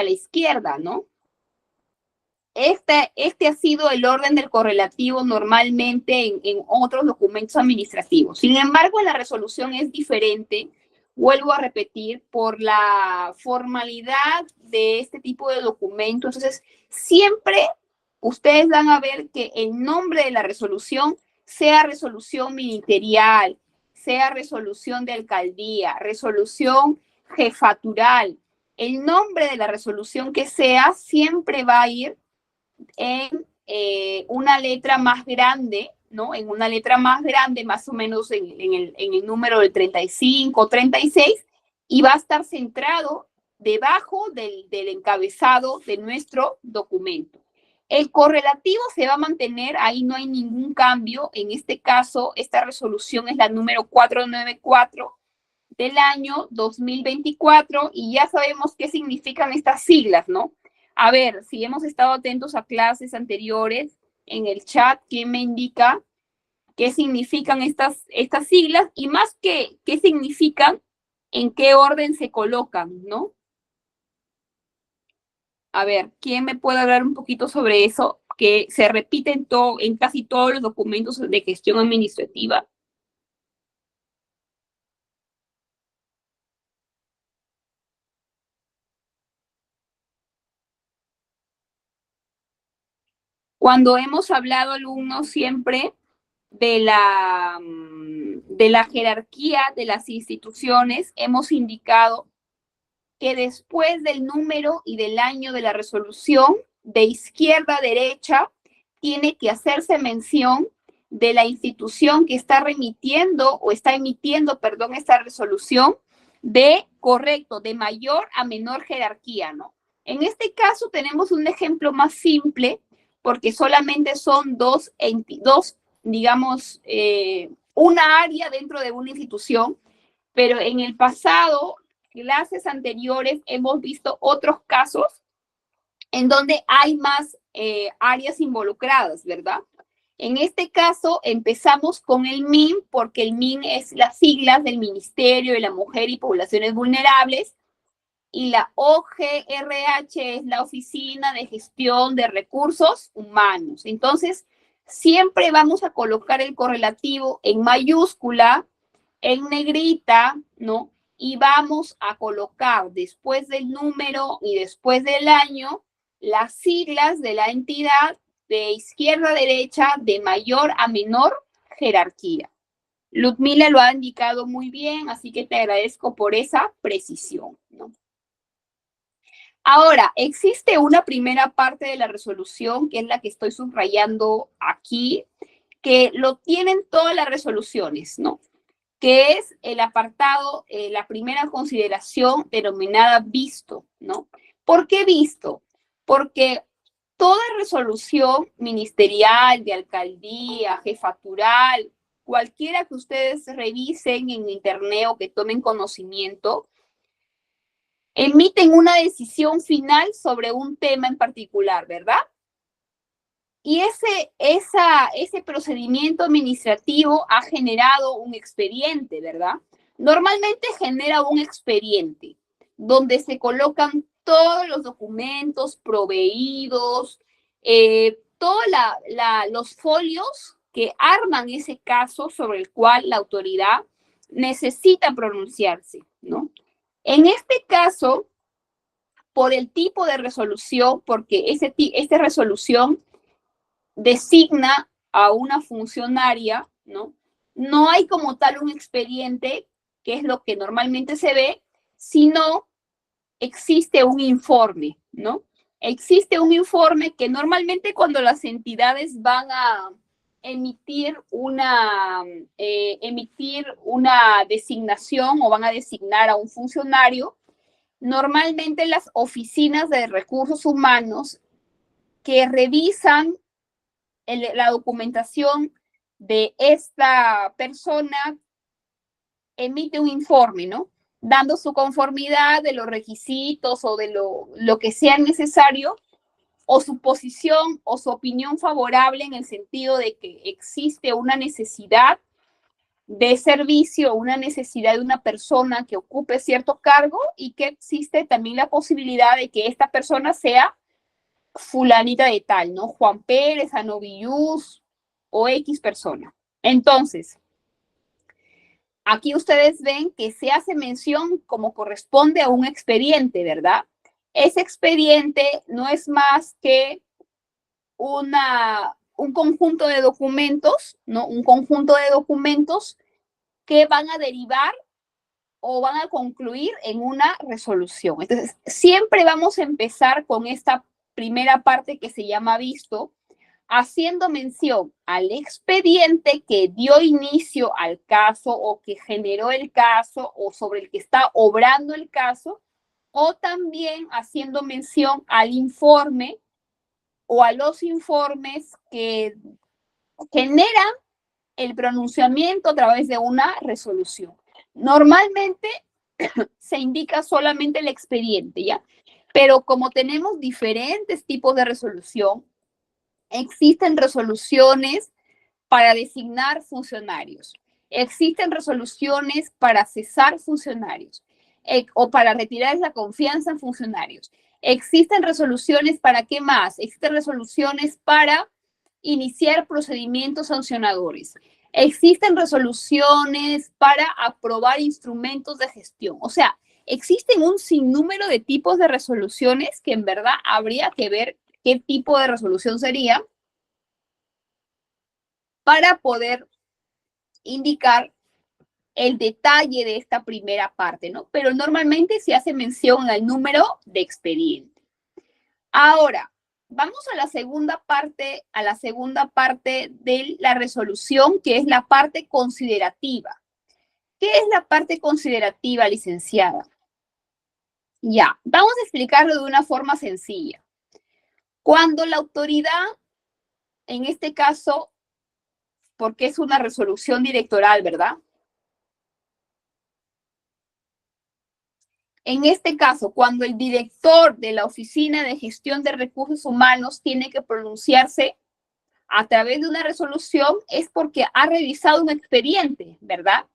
la izquierda, ¿no? Este ha sido el orden del correlativo normalmente en otros documentos administrativos. Sin embargo, en la resolución es diferente, vuelvo a repetir, por la formalidad de este tipo de documento. Entonces, siempre ustedes van a ver que el nombre de la resolución sea resolución ministerial, sea resolución de alcaldía, resolución jefatural. El nombre de la resolución que sea siempre va a ir en una letra más grande, ¿no? En una letra más grande, más o menos en el número del 35 36, y va a estar centrado debajo del encabezado de nuestro documento. El correlativo se va a mantener, ahí no hay ningún cambio. En este caso, esta resolución es la número 494 del año 2024 y ya sabemos qué significan estas siglas, ¿no? A ver, si hemos estado atentos a clases anteriores en el chat, ¿quién me indica qué significan estas siglas? Y más que qué significan, en qué orden se colocan, ¿no? A ver, ¿quién me puede hablar un poquito sobre eso? Que se repite en casi todos los documentos de gestión administrativa. Cuando hemos hablado, alumnos, siempre de la jerarquía de las instituciones, hemos indicado que después del número y del año de la resolución, de izquierda a derecha, tiene que hacerse mención de la institución que está remitiendo o está emitiendo, perdón, esta resolución de mayor a menor jerarquía, ¿no? En este caso tenemos un ejemplo más simple porque solamente son dos digamos, una área dentro de una institución, pero en el pasado clases anteriores hemos visto otros casos en donde hay más áreas involucradas, ¿verdad? En este caso empezamos con el MIN porque el MIN es las siglas del Ministerio de la Mujer y Poblaciones Vulnerables y la OGRH es la Oficina de Gestión de Recursos Humanos. Entonces, siempre vamos a colocar el correlativo en mayúscula, en negrita, ¿no? Y vamos a colocar después del número y después del año las siglas de la entidad de izquierda a derecha, de mayor a menor jerarquía. Ludmila lo ha indicado muy bien, así que te agradezco por esa precisión, ¿no? Ahora, existe una primera parte de la resolución, que es la que estoy subrayando aquí, que lo tienen todas las resoluciones, ¿no? Que es el apartado, la primera consideración denominada visto, ¿no? ¿Por qué visto? Porque toda resolución ministerial, de alcaldía, jefatural, cualquiera que ustedes revisen en internet o que tomen conocimiento, emiten una decisión final sobre un tema en particular, ¿verdad? Y ese procedimiento administrativo ha generado un expediente, ¿verdad? Normalmente genera un expediente donde se colocan todos los documentos proveídos, todos los folios que arman ese caso sobre el cual la autoridad necesita pronunciarse, ¿no? En este caso, por el tipo de resolución, porque esta resolución designa a una funcionaria, ¿no? No hay como tal un expediente, que es lo que normalmente se ve, sino existe un informe, ¿no? Existe un informe que normalmente cuando las entidades van a emitir una designación o van a designar a un funcionario, normalmente las oficinas de recursos humanos que revisan la documentación de esta persona emite un informe, ¿no? Dando su conformidad de los requisitos o de lo que sea necesario, o su posición o su opinión favorable en el sentido de que existe una necesidad de servicio, una necesidad de una persona que ocupe cierto cargo y que existe también la posibilidad de que esta persona sea fulanita de tal, ¿no? Juan Pérez, Anovillus o X persona. Entonces, aquí ustedes ven que se hace mención como corresponde a un expediente, ¿verdad? Ese expediente no es más que un conjunto de documentos, ¿no? Un conjunto de documentos que van a derivar o van a concluir en una resolución. Entonces, siempre vamos a empezar con esta primera parte que se llama visto, haciendo mención al expediente que dio inicio al caso o que generó el caso o sobre el que está obrando el caso, o también haciendo mención al informe o a los informes que generan el pronunciamiento a través de una resolución. Normalmente se indica solamente el expediente, ¿ya? Pero como tenemos diferentes tipos de resolución, existen resoluciones para designar funcionarios, existen resoluciones para cesar funcionarios o para retirar la confianza en funcionarios. Existen resoluciones para qué más? Existen resoluciones para iniciar procedimientos sancionadores. Existen resoluciones para aprobar instrumentos de gestión. O sea, existen un sinnúmero de tipos de resoluciones que en verdad habría que ver qué tipo de resolución sería para poder indicar el detalle de esta primera parte, ¿no? Pero normalmente se hace mención al número de expediente. Ahora, vamos a la segunda parte de la resolución, que es la parte considerativa. ¿Qué es la parte considerativa, licenciada? Ya, vamos a explicarlo de una forma sencilla. Cuando la autoridad, en este caso, porque es una resolución directoral, ¿verdad? En este caso, cuando el director de la Oficina de Gestión de Recursos Humanos tiene que pronunciarse a través de una resolución, es porque ha revisado un expediente, ¿verdad?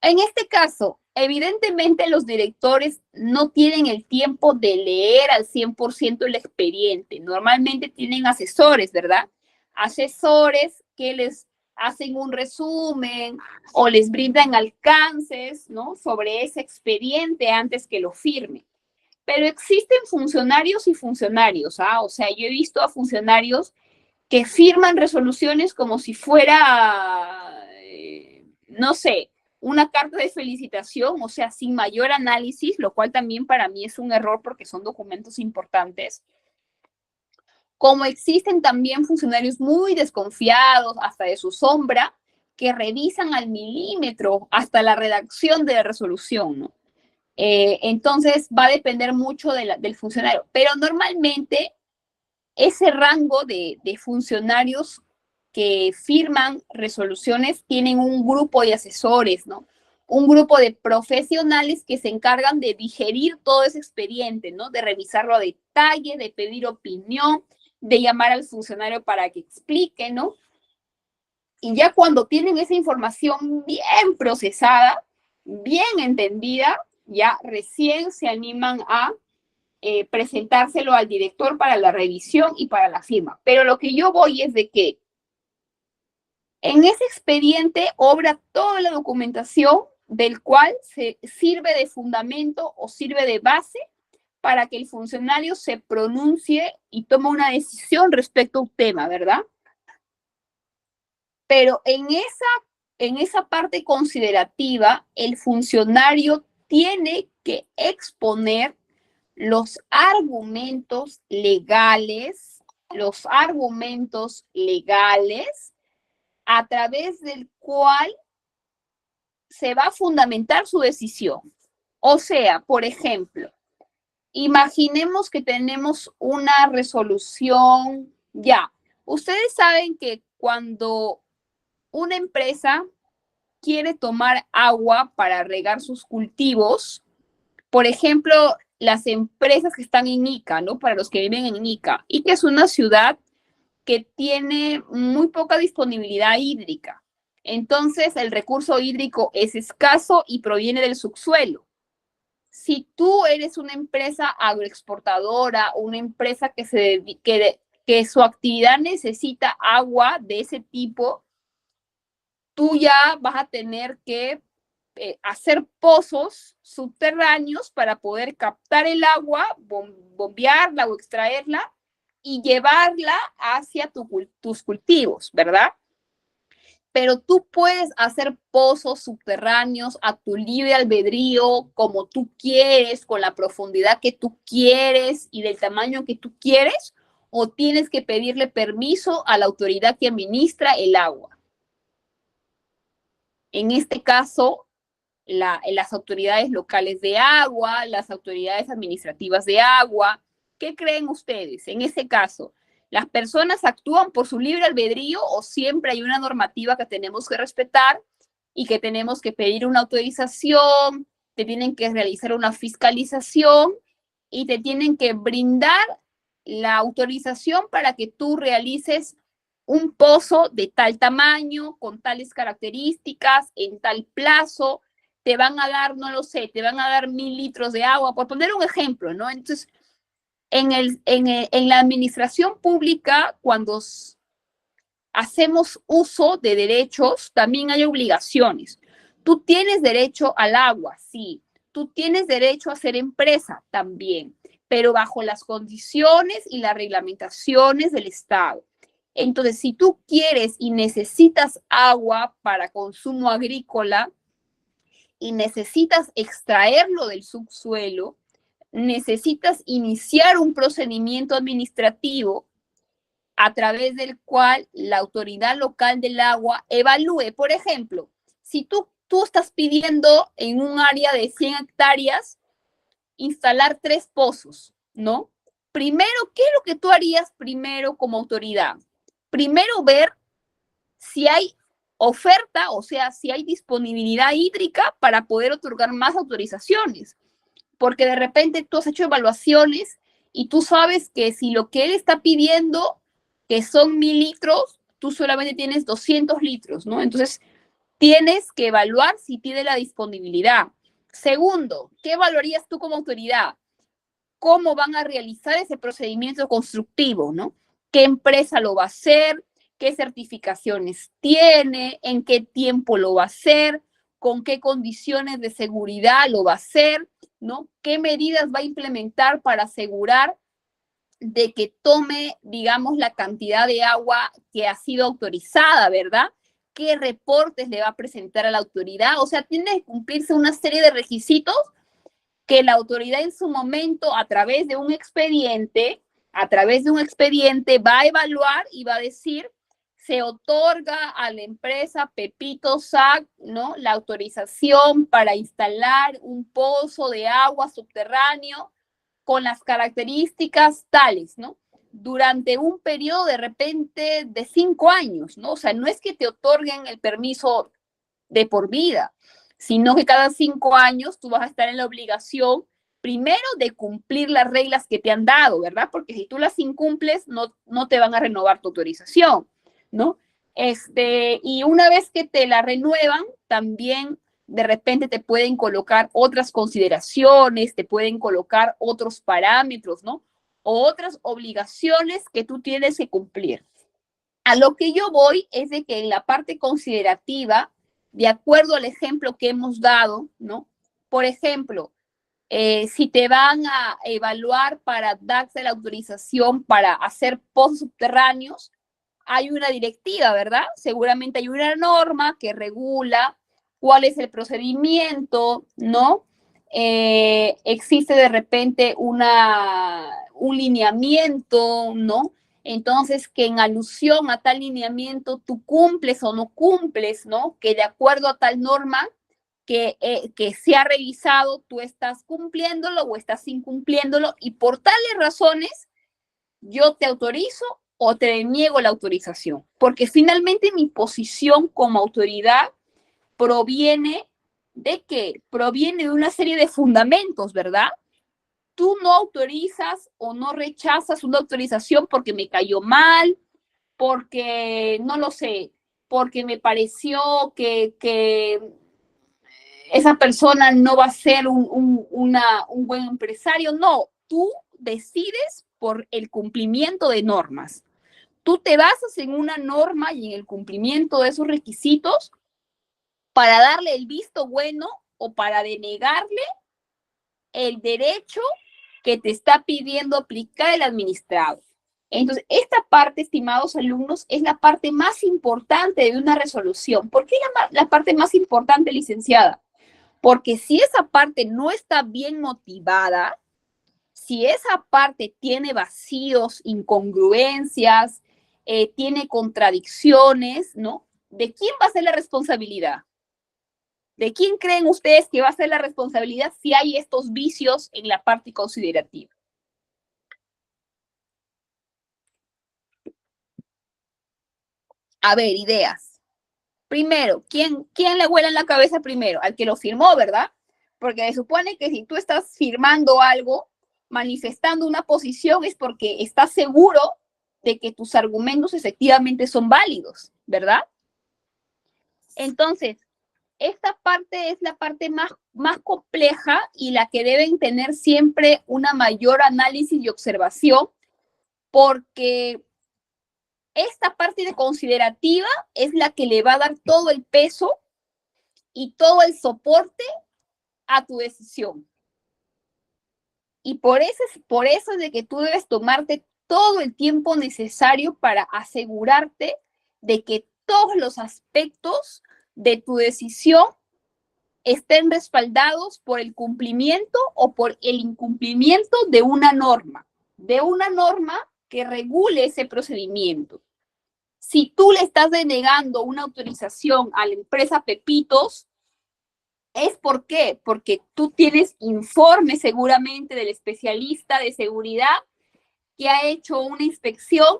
En este caso, evidentemente los directores no tienen el tiempo de leer al 100% el expediente. Normalmente tienen asesores, ¿verdad? Asesores que les hacen un resumen o les brindan alcances, ¿no? Sobre ese expediente antes que lo firme. Pero existen funcionarios y funcionarios, ¿ah? O sea, yo he visto a funcionarios que firman resoluciones como si fuera, no sé, una carta de felicitación, o sea, sin mayor análisis, lo cual también para mí es un error porque son documentos importantes. Como existen también funcionarios muy desconfiados, hasta de su sombra, que revisan al milímetro hasta la redacción de la resolución, ¿no? Entonces va a depender mucho del funcionario, pero normalmente ese rango de funcionarios que firman resoluciones tienen un grupo de asesores, ¿no? Un grupo de profesionales que se encargan de digerir todo ese expediente, ¿no? De revisarlo a detalle, de pedir opinión, de llamar al funcionario para que explique, ¿no? Y ya cuando tienen esa información bien procesada, bien entendida, ya recién se animan a presentárselo al director para la revisión y para la firma. Pero lo que yo voy es de que en ese expediente obra toda la documentación del cual se sirve de fundamento o sirve de base para que el funcionario se pronuncie y tome una decisión respecto a un tema, ¿verdad? Pero en esa parte considerativa, el funcionario tiene que exponer los argumentos legales a través del cual se va a fundamentar su decisión. O sea, por ejemplo, imaginemos que tenemos una resolución, ya, ustedes saben que cuando una empresa quiere tomar agua para regar sus cultivos, por ejemplo, las empresas que están en Ica, ¿no? Para los que viven en Ica. Ica es una ciudad que tiene muy poca disponibilidad hídrica. Entonces, el recurso hídrico es escaso y proviene del subsuelo. Si tú eres una empresa agroexportadora, una empresa que su actividad necesita agua de ese tipo, tú ya vas a tener que hacer pozos subterráneos para poder captar el agua, bombearla o extraerla y llevarla hacia tus cultivos, ¿verdad? Pero tú puedes hacer pozos subterráneos a tu libre albedrío, como tú quieres, con la profundidad que tú quieres y del tamaño que tú quieres, o tienes que pedirle permiso a la autoridad que administra el agua. En este caso, las autoridades locales de agua, las autoridades administrativas de agua. ¿Qué creen ustedes? En ese caso, ¿las personas actúan por su libre albedrío o siempre hay una normativa que tenemos que respetar y que tenemos que pedir una autorización, te tienen que realizar una fiscalización y te tienen que brindar la autorización para que tú realices un pozo de tal tamaño, con tales características, en tal plazo? Te van a dar, no lo sé, te van a dar 1,000 litros de agua, por poner un ejemplo, ¿no? Entonces, en la administración pública, cuando hacemos uso de derechos, también hay obligaciones. Tú tienes derecho al agua, sí. Tú tienes derecho a ser empresa también, pero bajo las condiciones y las reglamentaciones del Estado. Entonces, si tú quieres y necesitas agua para consumo agrícola, y necesitas extraerlo del subsuelo, necesitas iniciar un procedimiento administrativo a través del cual la autoridad local del agua evalúe. Por ejemplo, si tú estás pidiendo en un área de 100 hectáreas instalar 3 pozos, ¿no? Primero, ¿qué es lo que tú harías primero como autoridad? Primero ver si hay oferta, o sea, si hay disponibilidad hídrica para poder otorgar más autorizaciones. Porque de repente tú has hecho evaluaciones y tú sabes que si lo que él está pidiendo, que son 1000 litros, tú solamente tienes 200 litros, ¿no? Entonces, tienes que evaluar si tiene la disponibilidad. Segundo, ¿qué evaluarías tú como autoridad? ¿Cómo van a realizar ese procedimiento constructivo, ¿no? ¿Qué empresa lo va a hacer? ¿Qué certificaciones tiene? ¿En qué tiempo lo va a hacer? ¿Con qué condiciones de seguridad lo va a hacer? ¿No? ¿Qué medidas va a implementar para asegurar de que tome, digamos, la cantidad de agua que ha sido autorizada, ¿verdad? ¿Qué reportes le va a presentar a la autoridad? O sea, tiene que cumplirse una serie de requisitos que la autoridad en su momento, a través de un expediente, va a evaluar y va a decir, se otorga a la empresa Pepito SAC, ¿no? La autorización para instalar un pozo de agua subterráneo con las características tales, ¿no? Durante un periodo de repente de 5 años, ¿no? O sea, no es que te otorguen el permiso de por vida, sino que cada 5 años tú vas a estar en la obligación, primero, de cumplir las reglas que te han dado, ¿verdad? Porque si tú las incumples, no te van a renovar tu autorización, ¿no? Y una vez que te la renuevan, también de repente te pueden colocar otras consideraciones, te pueden colocar otros parámetros, ¿no? O otras obligaciones que tú tienes que cumplir. A lo que yo voy es de que en la parte considerativa, de acuerdo al ejemplo que hemos dado, ¿no? Por ejemplo, si te van a evaluar para darse la autorización para hacer pozos subterráneos, hay una directiva, ¿verdad? Seguramente hay una norma que regula cuál es el procedimiento, ¿no? Existe de repente un lineamiento, ¿no? Entonces, que en alusión a tal lineamiento tú cumples o no cumples, ¿no? Que de acuerdo a tal norma que se ha revisado, tú estás cumpliéndolo o estás incumpliéndolo y por tales razones yo te autorizo o te niego la autorización, porque finalmente mi posición como autoridad proviene de qué? Proviene de una serie de fundamentos, ¿verdad? Tú no autorizas o no rechazas una autorización porque me cayó mal, porque no lo sé, porque me pareció que esa persona no va a ser un buen empresario. No, tú decides por el cumplimiento de normas. Tú te basas en una norma y en el cumplimiento de esos requisitos para darle el visto bueno o para denegarle el derecho que te está pidiendo aplicar el administrado. Entonces, esta parte, estimados alumnos, es la parte más importante de una resolución. ¿Por qué la parte más importante, licenciada? Porque si esa parte no está bien motivada, si esa parte tiene vacíos, incongruencias, tiene contradicciones, ¿no? ¿De quién va a ser la responsabilidad? ¿De quién creen ustedes que va a ser la responsabilidad si hay estos vicios en la parte considerativa? A ver, ideas. Primero, ¿quién le vuela en la cabeza primero? Al que lo firmó, ¿verdad? Porque se supone que si tú estás firmando algo, manifestando una posición, es porque estás seguro de que tus argumentos efectivamente son válidos, ¿verdad? Entonces, esta parte es la parte más compleja y la que deben tener siempre una mayor análisis y observación, porque esta parte de considerativa es la que le va a dar todo el peso y todo el soporte a tu decisión. Y por eso es de que tú debes tomarte todo el tiempo necesario para asegurarte de que todos los aspectos de tu decisión estén respaldados por el cumplimiento o por el incumplimiento de una norma que regule ese procedimiento. Si tú le estás denegando una autorización a la empresa Pepitos, ¿es por qué? Porque tú tienes informe seguramente del especialista de seguridad que ha hecho una inspección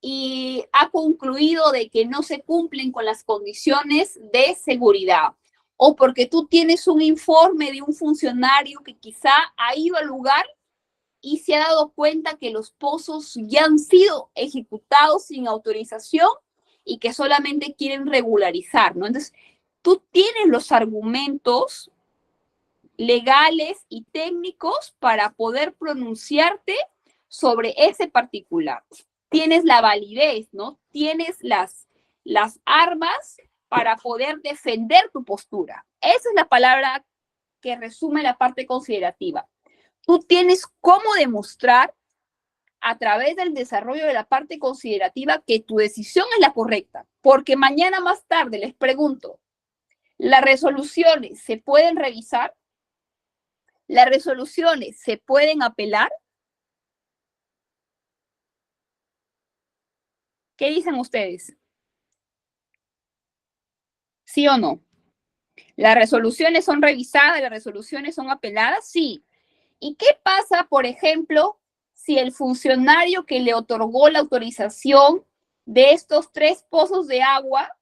y ha concluido de que no se cumplen con las condiciones de seguridad. o porque tú tienes un informe de un funcionario que quizá ha ido al lugar y se ha dado cuenta que los pozos ya han sido ejecutados sin autorización y que solamente quieren regularizar, ¿no? Entonces, tú tienes los argumentos legales y técnicos para poder pronunciarte sobre ese particular. Tienes la validez, ¿no? Tienes las armas para poder defender tu postura. Esa es la palabra que resume la parte considerativa. Tú tienes cómo demostrar a través del desarrollo de la parte considerativa que tu decisión es la correcta. Porque mañana más tarde les pregunto, ¿las resoluciones se pueden revisar? ¿Las resoluciones se pueden apelar? ¿Qué dicen ustedes? ¿Sí o no? ¿Las resoluciones son revisadas? ¿Las resoluciones son apeladas? Sí. ¿Y qué pasa, por ejemplo, si el funcionario que le otorgó la autorización de estos 3 pozos de agua,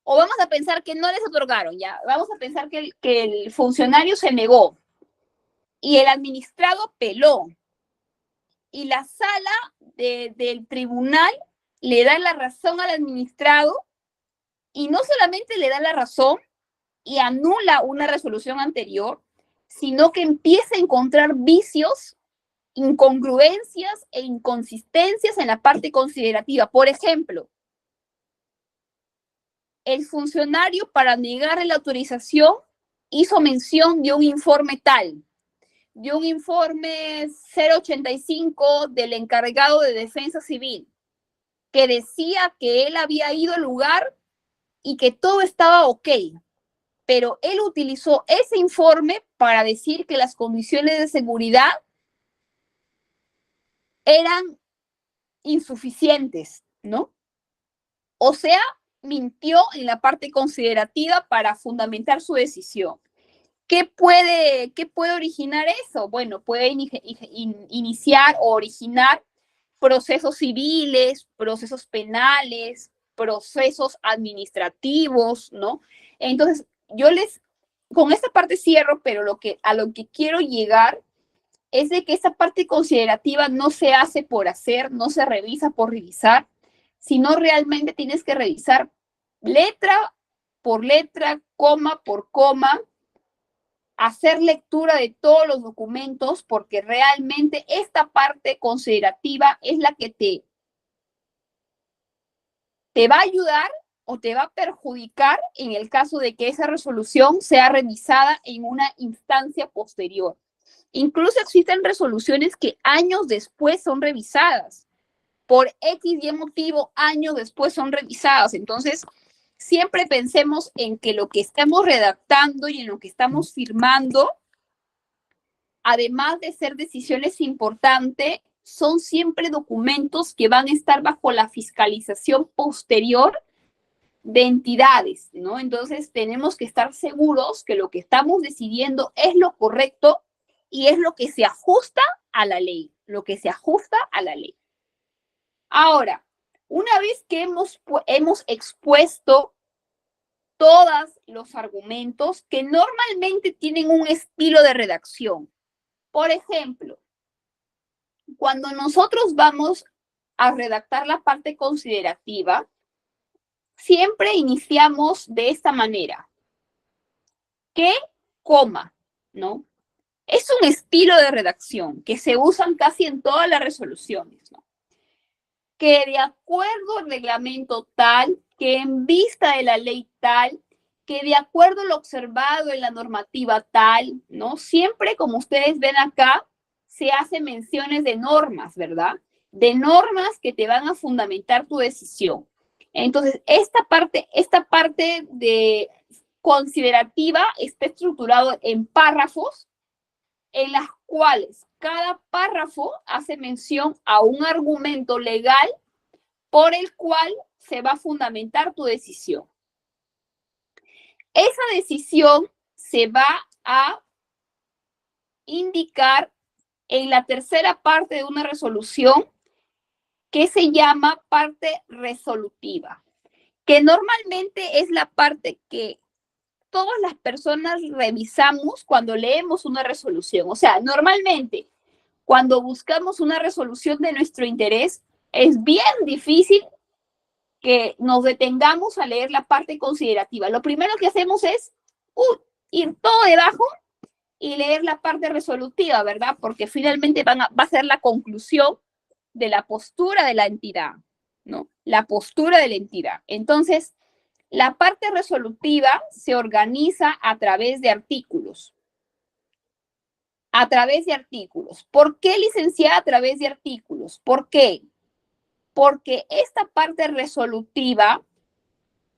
o vamos a pensar que no les otorgaron, ya, vamos a pensar que el funcionario se negó y el administrado apeló y la sala del tribunal le da la razón al administrado y no solamente le da la razón y anula una resolución anterior, sino que empieza a encontrar vicios, incongruencias e inconsistencias en la parte considerativa. Por ejemplo, el funcionario para negarle la autorización hizo mención de un informe tal, de un informe 085 del encargado de Defensa Civil, que decía que él había ido al lugar y que todo estaba ok, pero él utilizó ese informe para decir que las condiciones de seguridad eran insuficientes, ¿no? O sea, mintió en la parte considerativa para fundamentar su decisión. ¿Qué puede originar eso? Bueno, puede iniciar o originar procesos civiles, procesos penales, procesos administrativos, ¿no? Entonces, con esta parte cierro, pero a lo que quiero llegar es de que esa parte considerativa no se hace por hacer, no se revisa por revisar, sino realmente tienes que revisar letra por letra, coma por coma, hacer lectura de todos los documentos, porque realmente esta parte considerativa es la que te va a ayudar o te va a perjudicar en el caso de que esa resolución sea revisada en una instancia posterior. Incluso existen resoluciones que años después son revisadas. Por X y motivo, años después son revisadas. Entonces, siempre pensemos en que lo que estamos redactando y en lo que estamos firmando, además de ser decisiones importantes, son siempre documentos que van a estar bajo la fiscalización posterior de entidades, ¿no? Entonces, tenemos que estar seguros que lo que estamos decidiendo es lo correcto y es lo que se ajusta a la ley, lo que se ajusta a la ley. Ahora, una vez que hemos expuesto todos los argumentos que normalmente tienen un estilo de redacción, por ejemplo, cuando nosotros vamos a redactar la parte considerativa, siempre iniciamos de esta manera. ¿Qué? Coma, ¿no? Es un estilo de redacción que se usan casi en todas las resoluciones, ¿no? Que de acuerdo al reglamento tal, que en vista de la ley tal, que de acuerdo a lo observado en la normativa tal, ¿no? Siempre, como ustedes ven acá, se hacen menciones de normas, ¿verdad? De normas que te van a fundamentar tu decisión. Entonces, esta parte de considerativa está estructurado en párrafos en las cuales cada párrafo hace mención a un argumento legal por el cual se va a fundamentar tu decisión. Esa decisión se va a indicar en la tercera parte de una resolución que se llama parte resolutiva, que normalmente es la parte que todas las personas revisamos cuando leemos una resolución. O sea, normalmente, cuando buscamos una resolución de nuestro interés, es bien difícil que nos detengamos a leer la parte considerativa. Lo primero que hacemos es ir todo debajo y leer la parte resolutiva, ¿verdad? Porque finalmente va a ser la conclusión de la postura de la entidad, ¿no? La postura de la entidad. Entonces, la parte resolutiva se organiza a través de artículos. A través de artículos. ¿Por qué, licenciada, a través de artículos? ¿Por qué? Porque esta parte resolutiva,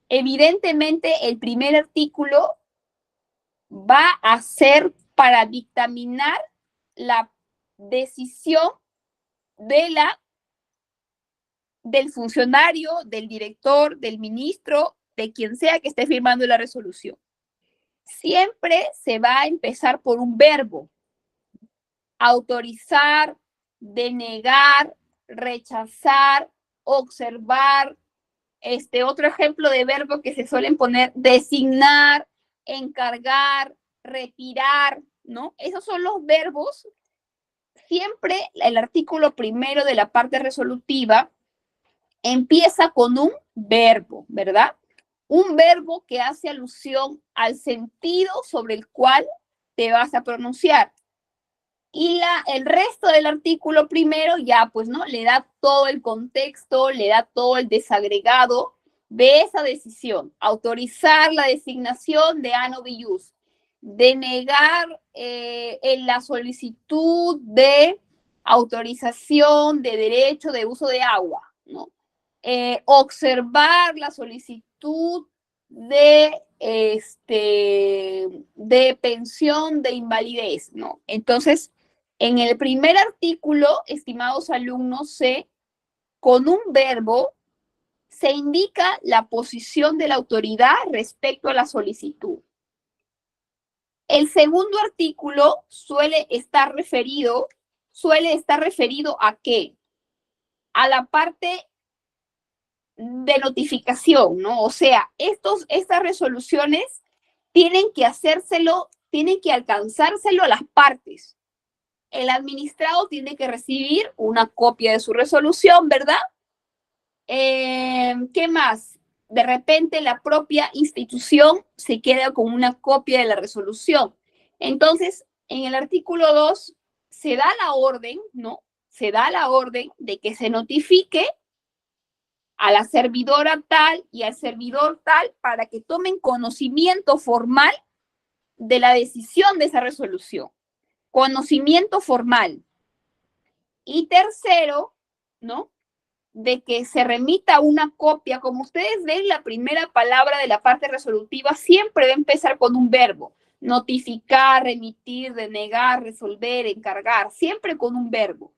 evidentemente, el primer artículo va a ser para dictaminar la decisión del funcionario, del director, del ministro, de quien sea que esté firmando la resolución. Siempre se va a empezar por un verbo. Autorizar, denegar, rechazar, observar. Otro ejemplo de verbo que se suelen poner, designar, encargar, retirar, ¿no? Esos son los verbos. Siempre el artículo primero de la parte resolutiva empieza con un verbo, ¿verdad? Un verbo que hace alusión al sentido sobre el cual te vas a pronunciar. Y el resto del artículo primero ya, pues, ¿no? Le da todo el contexto, le da todo el desagregado de esa decisión. Autorizar la designación de ano bius, denegar en la solicitud de autorización de derecho de uso de agua, ¿no? Observar la solicitud de pensión de invalidez, ¿no? Entonces, en el primer artículo, estimados alumnos, con un verbo se indica la posición de la autoridad respecto a la solicitud. El segundo artículo suele estar referido ¿a qué? A la parte de notificación, ¿no? O sea, estas resoluciones tienen que alcanzárselo a las partes. El administrado tiene que recibir una copia de su resolución, ¿verdad? ¿Qué más? De repente la propia institución se queda con una copia de la resolución. Entonces, en el artículo 2 se da la orden, ¿no? Se da la orden de que se notifique a la servidora tal y al servidor tal para que tomen conocimiento formal de la decisión de esa resolución. Conocimiento formal. Y tercero, ¿no? De que se remita una copia. Como ustedes ven, la primera palabra de la parte resolutiva siempre va a empezar con un verbo. Notificar, remitir, denegar, resolver, encargar, siempre con un verbo.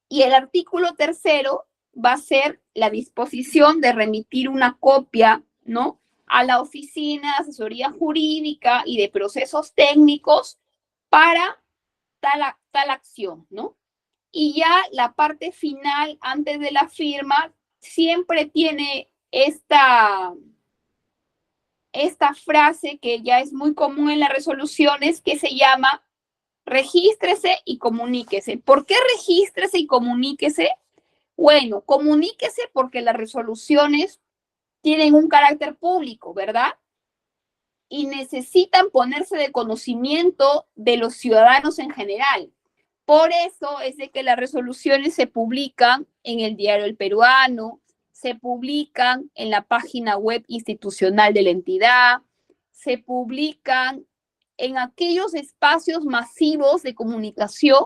Y el artículo tercero va a ser la disposición de remitir una copia, ¿no? A la Oficina de Asesoría Jurídica y de Procesos Técnicos para tal acción, ¿no? Y ya la parte final, antes de la firma, siempre tiene esta frase que ya es muy común en las resoluciones, que se llama regístrese y comuníquese. ¿Por qué regístrese y comuníquese? Bueno, comuníquese porque las resoluciones tienen un carácter público, ¿verdad? Y necesitan ponerse de conocimiento de los ciudadanos en general. Por eso es de que las resoluciones se publican en el Diario El Peruano, se publican en la página web institucional de la entidad, se publican en aquellos espacios masivos de comunicación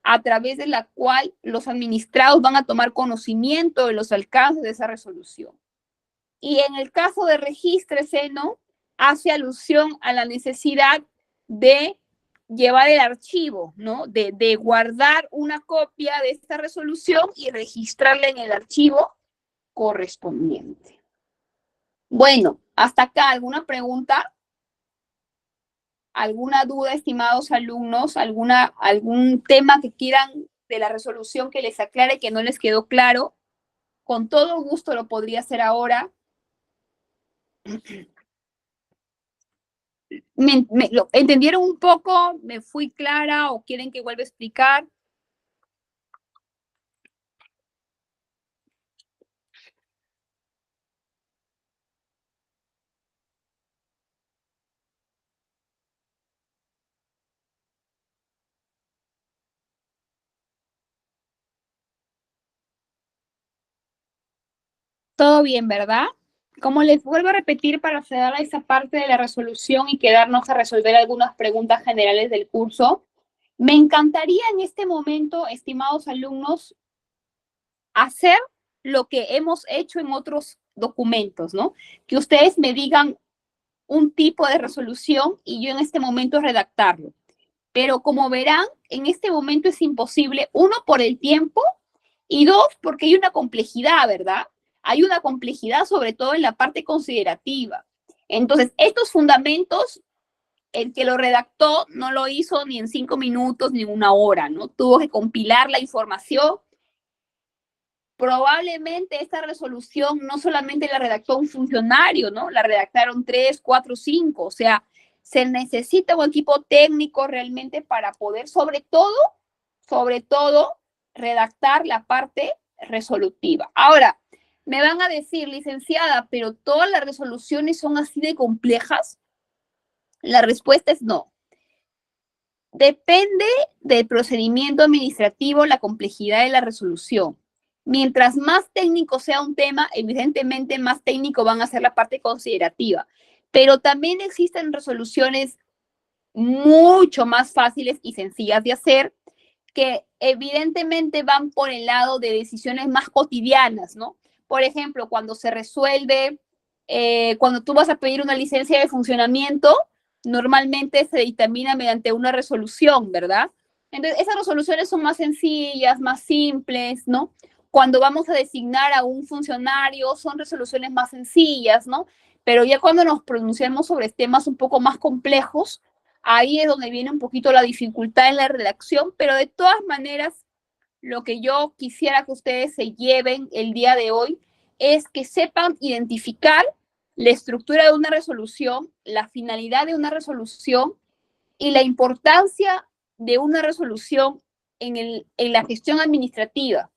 a través de la cual los administrados van a tomar conocimiento de los alcances de esa resolución. Y en el caso de regístrese, ¿no? Hace alusión a la necesidad de llevar el archivo, ¿no? De guardar una copia de esta resolución y registrarla en el archivo correspondiente. Bueno, hasta acá, ¿alguna pregunta? ¿Alguna duda, estimados alumnos? ¿Algún tema que quieran de la resolución que les aclare que no les quedó claro? Con todo gusto lo podría hacer ahora. ¿Lo entendieron un poco? ¿Me fui clara o quieren que vuelva a explicar? Todo bien, ¿verdad? Como les vuelvo a repetir para cerrar esa parte de la resolución y quedarnos a resolver algunas preguntas generales del curso, me encantaría en este momento, estimados alumnos, hacer lo que hemos hecho en otros documentos, ¿no? Que ustedes me digan un tipo de resolución y yo en este momento redactarlo. Pero como verán, en este momento es imposible, uno, por el tiempo y dos, porque hay una complejidad, ¿verdad? Hay una complejidad sobre todo en la parte considerativa. Entonces, estos fundamentos, el que lo redactó no lo hizo ni en 5 minutos ni en 1 hora, ¿no? Tuvo que compilar la información. Probablemente esta resolución no solamente la redactó un funcionario, ¿no? La redactaron 3, 4, 5, o sea, se necesita un equipo técnico realmente para poder, sobre todo, redactar la parte resolutiva. Ahora, me van a decir, licenciada, pero todas las resoluciones son así de complejas. La respuesta es no. Depende del procedimiento administrativo, la complejidad de la resolución. Mientras más técnico sea un tema, evidentemente más técnico van a ser la parte considerativa. Pero también existen resoluciones mucho más fáciles y sencillas de hacer que evidentemente van por el lado de decisiones más cotidianas, ¿no? Por ejemplo, cuando se resuelve, cuando tú vas a pedir una licencia de funcionamiento, normalmente se dictamina mediante una resolución, ¿verdad? Entonces, esas resoluciones son más sencillas, más simples, ¿no? Cuando vamos a designar a un funcionario, son resoluciones más sencillas, ¿no? Pero ya cuando nos pronunciamos sobre temas un poco más complejos, ahí es donde viene un poquito la dificultad en la redacción, pero de todas maneras, lo que yo quisiera que ustedes se lleven el día de hoy es que sepan identificar la estructura de una resolución, la finalidad de una resolución y la importancia de una resolución en la gestión administrativa,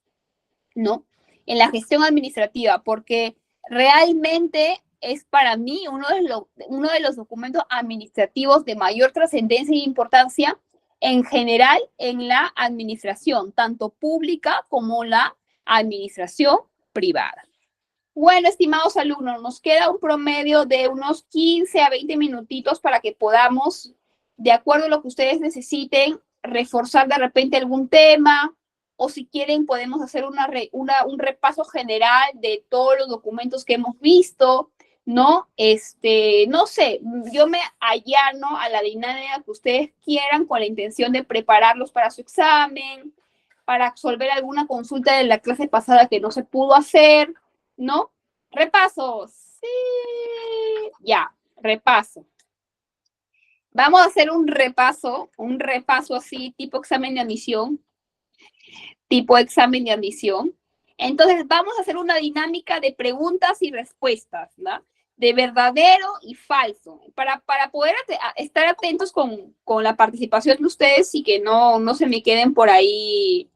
¿no? En la gestión administrativa, porque realmente es para mí uno de los documentos administrativos de mayor trascendencia e importancia en general en la administración, tanto pública como la administración privada. Bueno, estimados alumnos, nos queda un promedio de unos 15 a 20 minutitos para que podamos, de acuerdo a lo que ustedes necesiten, reforzar de repente algún tema, o si quieren podemos hacer un repaso general de todos los documentos que hemos visto, ¿no? No sé, yo me allano a la dinámica que ustedes quieran con la intención de prepararlos para su examen, para resolver alguna consulta de la clase pasada que no se pudo hacer, ¿no? Repaso, sí, ya, repaso. Vamos a hacer un repaso así, tipo examen de admisión, Entonces, vamos a hacer una dinámica de preguntas y respuestas, ¿no? De verdadero y falso, para poder estar atentos con la participación de ustedes y que no se me queden por ahí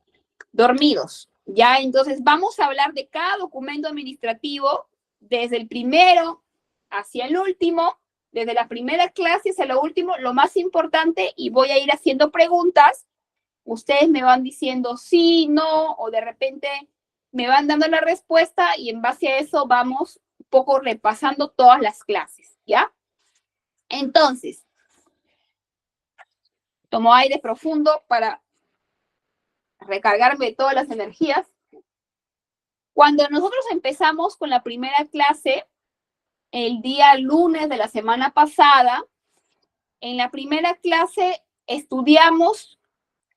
dormidos. Ya, entonces vamos a hablar de cada documento administrativo desde el primero hacia el último, desde la primera clase hacia lo último, lo más importante, y voy a ir haciendo preguntas. Ustedes me van diciendo sí, no, o de repente me van dando la respuesta y en base a eso vamos un poco repasando todas las clases, ¿ya? Entonces, tomo aire profundo para recargarme de todas las energías. Cuando nosotros empezamos con la primera clase, el día lunes de la semana pasada, en la primera clase estudiamos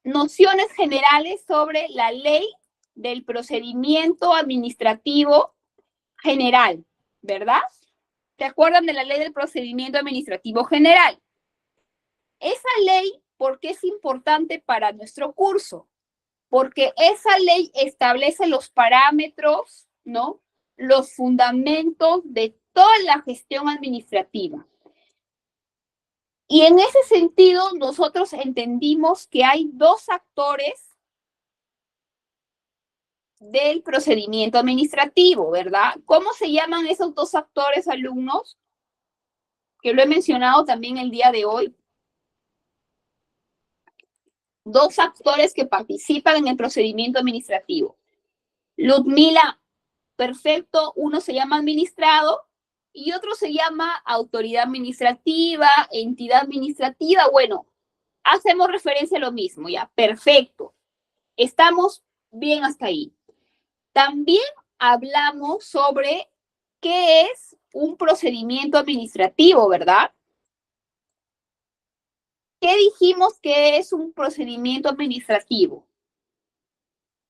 nociones generales sobre la ley del procedimiento administrativo general, ¿verdad? ¿Se acuerdan de la ley del procedimiento administrativo general? Esa ley, ¿por qué es importante para nuestro curso? Porque esa ley establece los parámetros, ¿no? Los fundamentos de toda la gestión administrativa. Y en ese sentido, nosotros entendimos que hay dos actores del procedimiento administrativo, ¿verdad? ¿Cómo se llaman esos dos actores, alumnos? Que lo he mencionado también el día de hoy. Dos actores que participan en el procedimiento administrativo. Ludmila, perfecto, uno se llama administrado y otro se llama autoridad administrativa, entidad administrativa. Bueno, hacemos referencia a lo mismo, ya, perfecto. Estamos bien hasta ahí. También hablamos sobre qué es un procedimiento administrativo, ¿verdad? ¿Qué dijimos que es un procedimiento administrativo?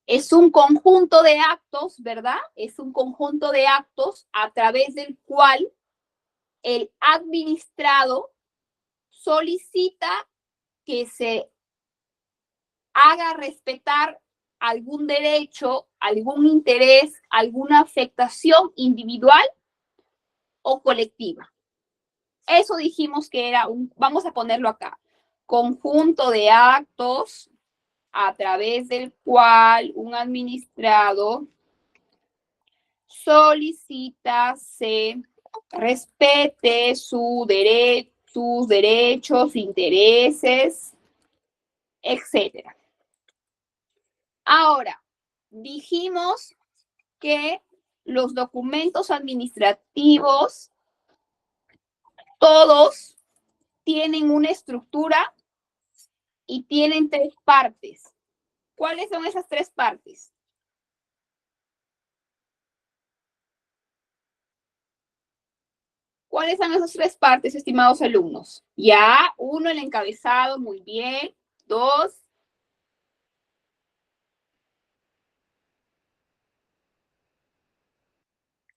Es un conjunto de actos, ¿verdad? Es un conjunto de actos a través del cual el administrado solicita que se haga respetar algún derecho, algún interés, alguna afectación individual o colectiva. Eso dijimos que era vamos a ponerlo acá, conjunto de actos a través del cual un administrado solicita se respete sus derechos, intereses, etc. Ahora, dijimos que los documentos administrativos, todos tienen una estructura y tienen tres partes. ¿Cuáles son esas tres partes? ¿Cuáles son esas tres partes, estimados alumnos? Ya, uno, el encabezado, muy bien. Dos,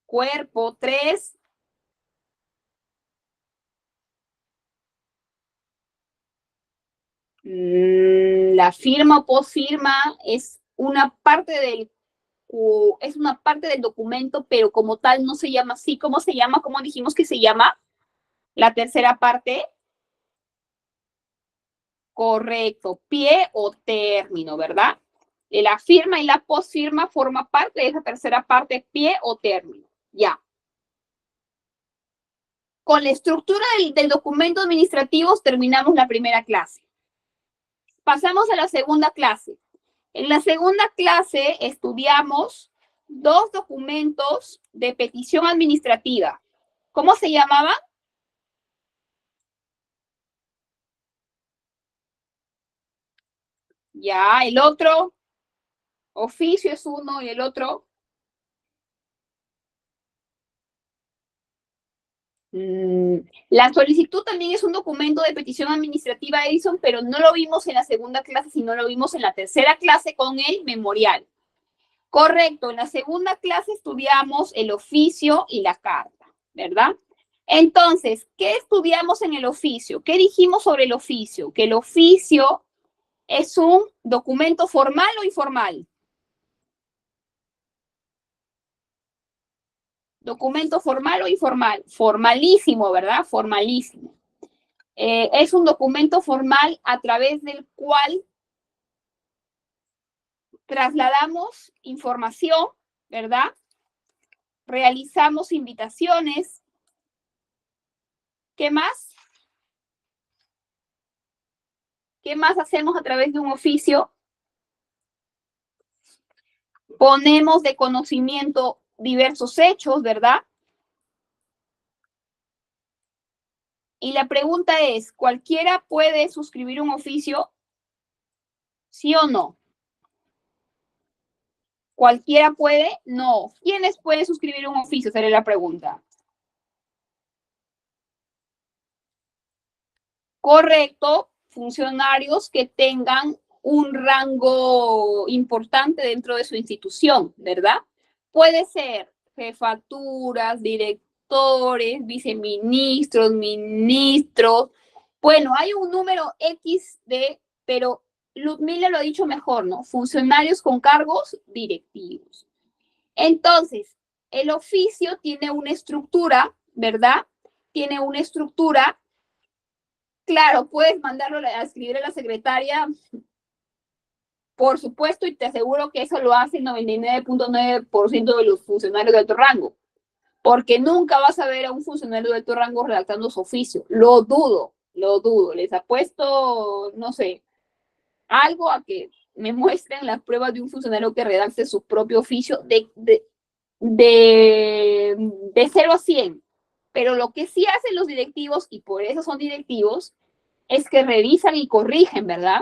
cuerpo. Tres, la firma o posfirma es una parte del documento, pero como tal no se llama así. ¿Cómo se llama? ¿Cómo dijimos que se llama? La tercera parte. Correcto, pie o término, ¿verdad? La firma y la posfirma forma parte de esa tercera parte, pie o término. Ya. Con la estructura del documento administrativo terminamos la primera clase. Pasamos a la segunda clase. En la segunda clase estudiamos dos documentos de petición administrativa. ¿Cómo se llamaban? Ya, el otro, oficio es uno y el otro. La solicitud también es un documento de petición administrativa, Edison, pero no lo vimos en la segunda clase, sino lo vimos en la tercera clase con el memorial. Correcto, en la segunda clase estudiamos el oficio y la carta, ¿verdad? Entonces, ¿qué estudiamos en el oficio? ¿Qué dijimos sobre el oficio? Que el oficio es un documento formal o informal. Documento formal o informal. Formalísimo, ¿verdad? Formalísimo. Es un documento formal a través del cual trasladamos información, ¿verdad? Realizamos invitaciones. ¿Qué más? ¿Qué más hacemos a través de un oficio? Ponemos de conocimiento diversos hechos, ¿verdad? Y la pregunta es, ¿cualquiera puede suscribir un oficio? ¿Sí o no? ¿Cualquiera puede? No. ¿Quiénes pueden suscribir un oficio? Sería la pregunta. Correcto, funcionarios que tengan un rango importante dentro de su institución, ¿verdad? Puede ser jefaturas, directores, viceministros, ministros. Bueno, hay un número X pero Ludmila lo ha dicho mejor, ¿no? Funcionarios con cargos directivos. Entonces, el oficio tiene una estructura, ¿verdad? Tiene una estructura Claro, puedes mandarlo a escribir a la secretaria, por supuesto, y te aseguro que eso lo hace el 99.9% de los funcionarios de alto rango, porque nunca vas a ver a un funcionario de alto rango redactando su oficio. Lo dudo, lo dudo. Les apuesto, no sé, algo a que me muestren las pruebas de un funcionario que redacte su propio oficio de 0 a 100. Pero lo que sí hacen los directivos, y por eso son directivos, es que revisan y corrigen, ¿verdad?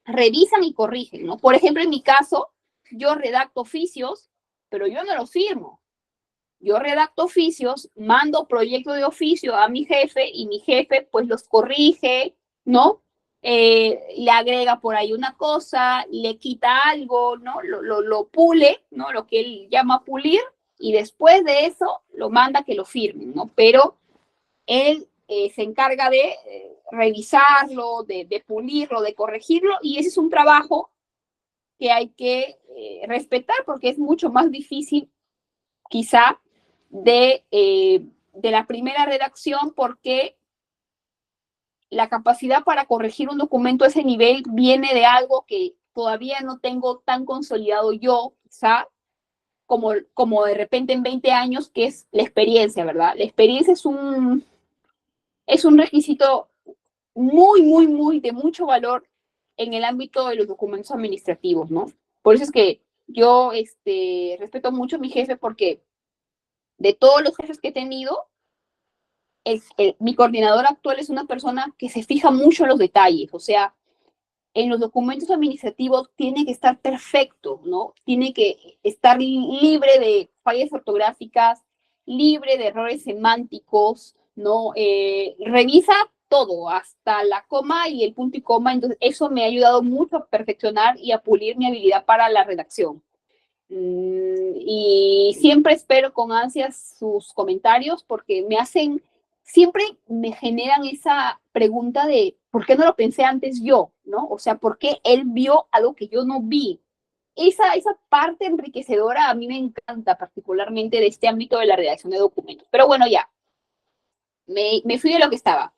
Revisan y corrigen, ¿no? Por ejemplo, en mi caso, yo redacto oficios, pero yo no los firmo. Yo redacto oficios, mando proyecto de oficio a mi jefe y mi jefe pues los corrige, ¿no? Le agrega por ahí una cosa, le quita algo, ¿no? Lo pule, ¿no? Lo que él llama pulir, y después de eso lo manda que lo firmen, ¿no? Pero él se encarga de revisarlo, de pulirlo, de corregirlo, y ese es un trabajo que hay que respetar porque es mucho más difícil quizá de la primera redacción, porque la capacidad para corregir un documento a ese nivel viene de algo que todavía no tengo tan consolidado yo, quizá, como de repente en 20 años, que es la experiencia, ¿verdad? La experiencia es un requisito muy, muy, muy de mucho valor en el ámbito de los documentos administrativos, ¿no? Por eso es que yo respeto mucho a mi jefe, porque de todos los jefes que he tenido, mi coordinador actual es una persona que se fija mucho en los detalles, o sea, en los documentos administrativos tiene que estar perfecto, ¿no? Tiene que estar libre de fallas ortográficas, libre de errores semánticos, ¿no? Revisa todo, hasta la coma y el punto y coma, entonces eso me ha ayudado mucho a perfeccionar y a pulir mi habilidad para la redacción. Y siempre espero con ansias sus comentarios, porque siempre me generan esa pregunta de ¿por qué no lo pensé antes yo? ¿No? O sea, ¿por qué él vio algo que yo no vi? Esa parte enriquecedora a mí me encanta, particularmente de este ámbito de la redacción de documentos. Pero bueno, ya, me fui de lo que estaba.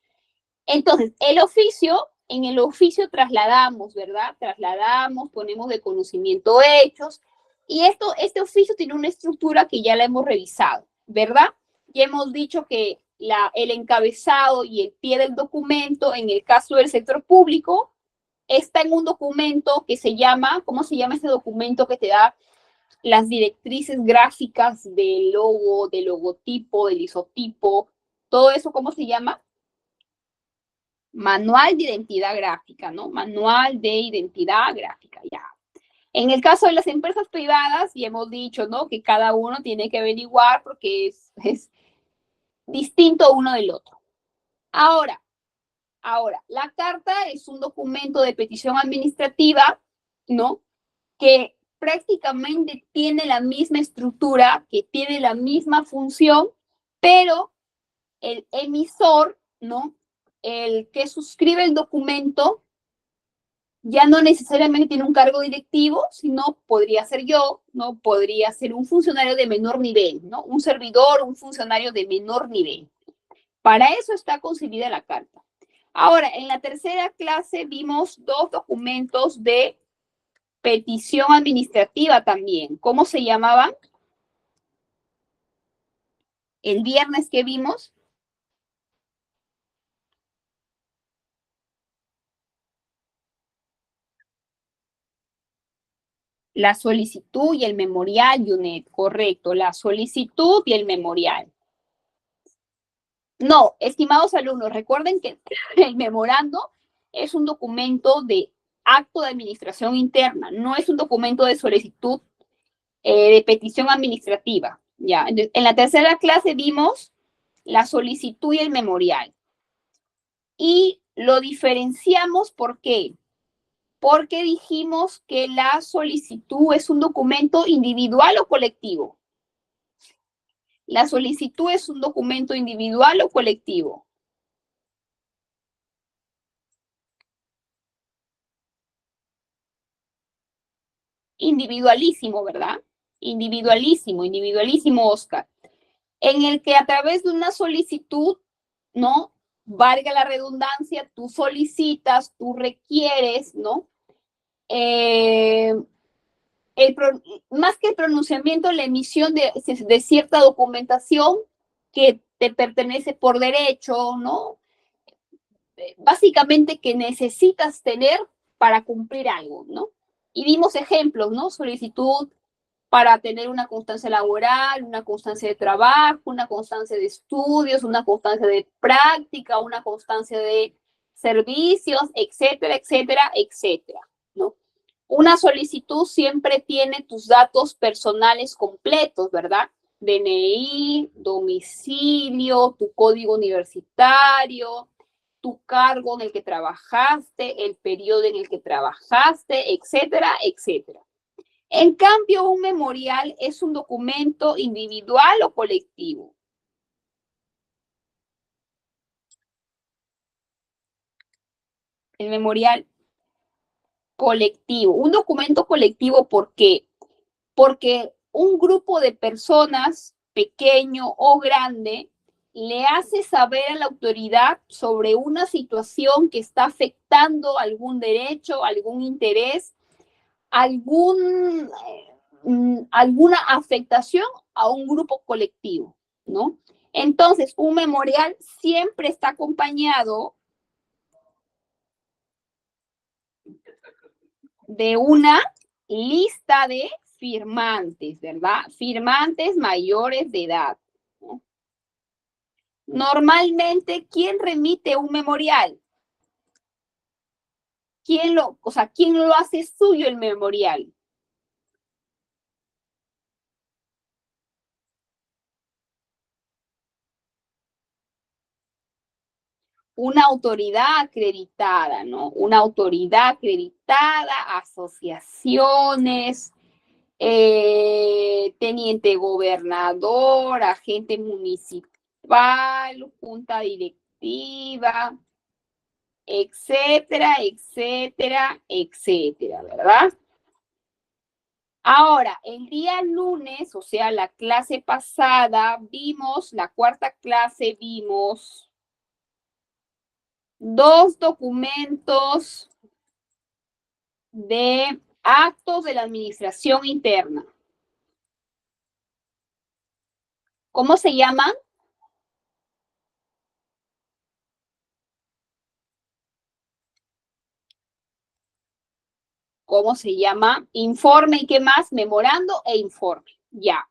Entonces, en el oficio trasladamos, ¿verdad? Trasladamos, ponemos de conocimiento hechos, y este oficio tiene una estructura que ya la hemos revisado, ¿verdad? Ya hemos dicho que el encabezado y el pie del documento, en el caso del sector público, está en un documento que se llama, ¿cómo se llama ese documento que te da las directrices gráficas del logo, del logotipo, del isotipo? Todo eso, ¿cómo se llama? Manual de identidad gráfica, ¿no? Manual de identidad gráfica, ya. En el caso de las empresas privadas, ya hemos dicho, ¿no? Que cada uno tiene que averiguar porque es distinto uno del otro. Ahora, la carta es un documento de petición administrativa, ¿no? Que prácticamente tiene la misma estructura, que tiene la misma función, pero el emisor, ¿no? El que suscribe el documento ya no necesariamente tiene un cargo directivo, sino podría ser yo, ¿no? Podría ser un funcionario de menor nivel, ¿no? Un servidor, un funcionario de menor nivel. Para eso está concebida la carta. Ahora, en la tercera clase vimos dos documentos de petición administrativa también. ¿Cómo se llamaban? El viernes que vimos. La solicitud y el memorial, Junet, correcto. La solicitud y el memorial. No, estimados alumnos, recuerden que el memorando es un documento de acto de administración interna, no es un documento de solicitud de petición administrativa. Ya, en la tercera clase vimos la solicitud y el memorial. Y lo diferenciamos, ¿por qué? Porque dijimos que la solicitud es un documento individual o colectivo. La solicitud es un documento individual o colectivo. Individualísimo, ¿verdad? Individualísimo, Oscar. En el que a través de una solicitud, ¿no? valga la redundancia, tú solicitas, tú requieres, ¿no? Más que el pronunciamiento, la emisión de cierta documentación que te pertenece por derecho, ¿no? Básicamente que necesitas tener para cumplir algo, ¿no? Y dimos ejemplos, ¿no? Solicitud para tener una constancia laboral, una constancia de trabajo, una constancia de estudios, una constancia de práctica, una constancia de servicios, etcétera, etcétera, etcétera, ¿no? Una solicitud siempre tiene tus datos personales completos, ¿verdad? DNI, domicilio, tu código universitario, tu cargo en el que trabajaste, el periodo en el que trabajaste, etcétera, etcétera. En cambio, un memorial es un documento individual o colectivo. El memorial colectivo. Un documento colectivo, ¿por qué? Porque un grupo de personas, pequeño o grande, le hace saber a la autoridad sobre una situación que está afectando algún derecho, algún interés, alguna afectación a un grupo colectivo, ¿no? Entonces, un memorial siempre está acompañado de una lista de firmantes, ¿verdad? Firmantes mayores de edad, ¿no? Normalmente, ¿quién remite un memorial? ¿Quién lo hace suyo el memorial? Una autoridad acreditada, ¿no? Una autoridad acreditada, asociaciones, teniente gobernador, agente municipal, junta directiva, etcétera, etcétera, etcétera, ¿verdad? Ahora, el día lunes, o sea, la clase pasada, la cuarta clase, vimos dos documentos de actos de la administración interna. ¿Cómo se llaman? ¿Cómo se llama? Informe y qué más, memorando e informe. Ya.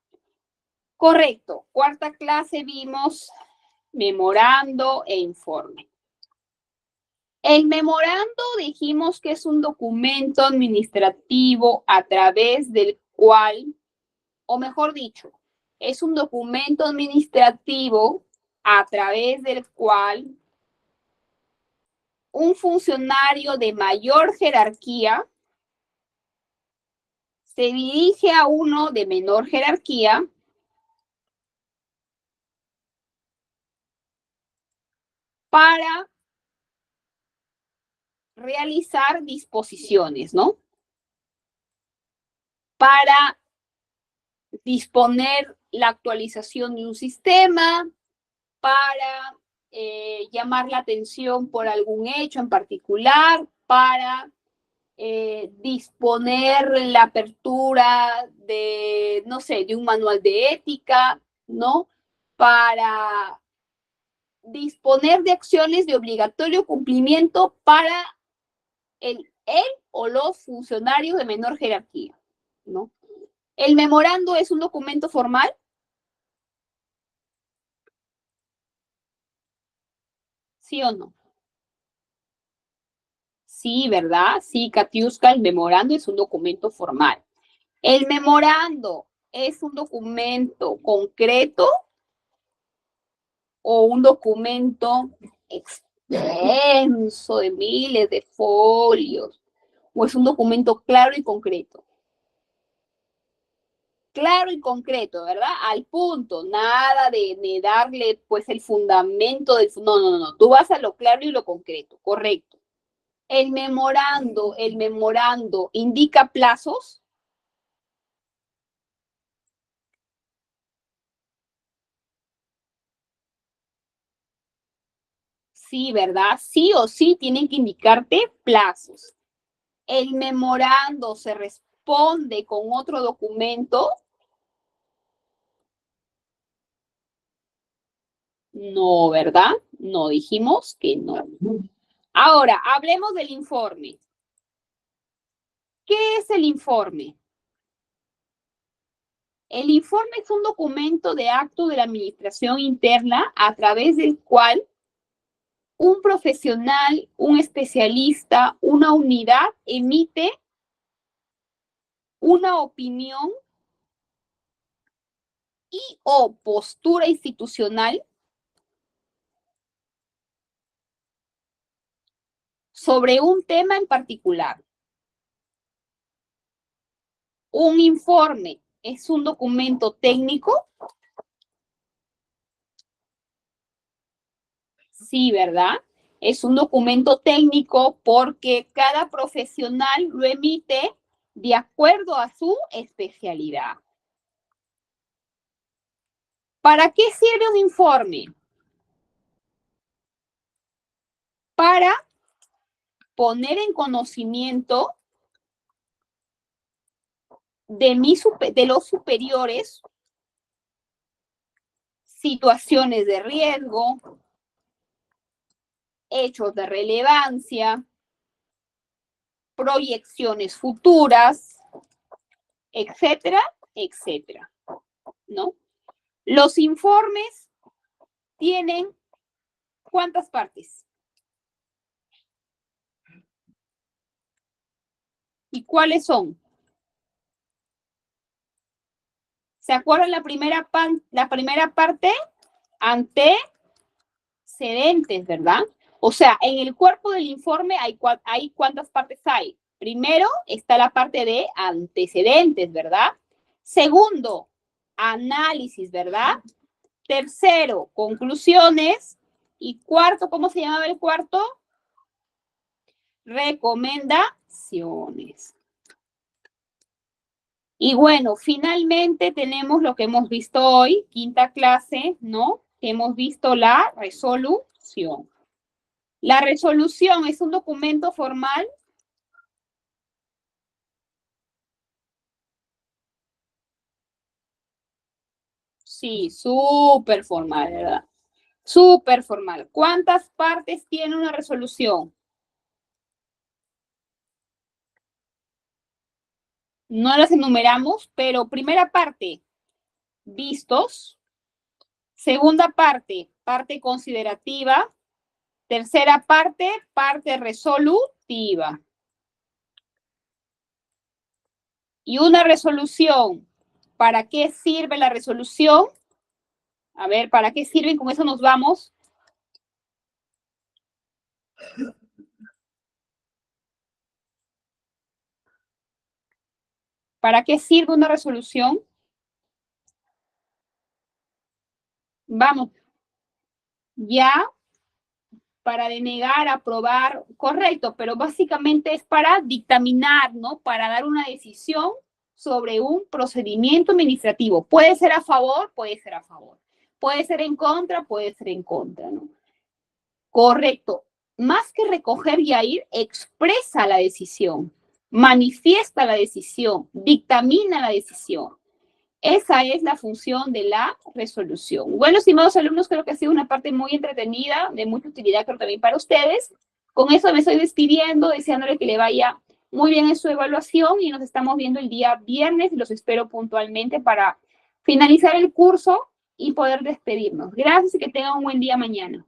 Correcto. Cuarta clase vimos memorando e informe. El memorando dijimos que es un documento administrativo a través del cual, o mejor dicho, es un documento administrativo a través del cual un funcionario de mayor jerarquía se dirige a uno de menor jerarquía para realizar disposiciones, ¿no? Para disponer la actualización de un sistema, para llamar la atención por algún hecho en particular, para disponer la apertura de, no sé, de un manual de ética, ¿no? Para disponer de acciones de obligatorio cumplimiento para él o los funcionarios de menor jerarquía, ¿no? ¿El memorando es un documento formal? ¿Sí o no? Sí, ¿verdad? Sí, Katiuska, el memorando es un documento formal. ¿El memorando es un documento concreto o un documento extenso de miles de folios? ¿O es un documento claro y concreto? Claro y concreto, ¿verdad? Al punto, nada de darle pues el fundamento del... No, no, no, tú vas a lo claro y lo concreto, correcto. El memorando indica plazos. Sí, ¿verdad? Sí o sí tienen que indicarte plazos. El memorando se responde con otro documento. No, ¿verdad? No, dijimos que no. Ahora, hablemos del informe. ¿Qué es el informe? El informe es un documento de acto de la administración interna a través del cual un profesional, un especialista, una unidad emite una opinión y o postura institucional sobre un tema en particular. Un informe es un documento técnico. Sí, ¿verdad? Es un documento técnico porque cada profesional lo emite de acuerdo a su especialidad. ¿Para qué sirve un informe? Para poner en conocimiento de los superiores situaciones de riesgo, hechos de relevancia, proyecciones futuras, etcétera, etcétera, ¿no? Los informes tienen ¿cuántas partes? ¿Y cuáles son? ¿Se acuerdan la primera parte? Antecedentes, ¿verdad? O sea, en el cuerpo del informe hay ¿cuántas partes hay? Primero está la parte de antecedentes, ¿verdad? Segundo, análisis, ¿verdad? Tercero, conclusiones. Y cuarto, ¿cómo se llamaba el cuarto? Recomendaciones. Y bueno, finalmente tenemos lo que hemos visto hoy, quinta clase, ¿no? Hemos visto la resolución. La resolución es un documento formal. Sí, súper formal, ¿verdad? Súper formal. ¿Cuántas partes tiene una resolución? No las enumeramos, pero primera parte, vistos. Segunda parte, parte considerativa. Tercera parte, parte resolutiva. Y una resolución. ¿Para qué sirve la resolución? A ver, ¿para qué sirven? Con eso nos vamos. ¿Para qué sirve una resolución? Vamos. Ya para denegar, aprobar, correcto, pero básicamente es para dictaminar, ¿no? Para dar una decisión sobre un procedimiento administrativo. Puede ser a favor, puede ser a favor. Puede ser en contra, puede ser en contra, ¿no? Correcto. Más que recoger y ir, expresa la decisión, manifiesta la decisión, dictamina la decisión. Esa es la función de la resolución. Bueno, estimados alumnos, creo que ha sido una parte muy entretenida, de mucha utilidad, creo también para ustedes. Con eso me estoy despidiendo, deseándole que le vaya muy bien en su evaluación y nos estamos viendo el día viernes y los espero puntualmente para finalizar el curso y poder despedirnos. Gracias y que tengan un buen día mañana.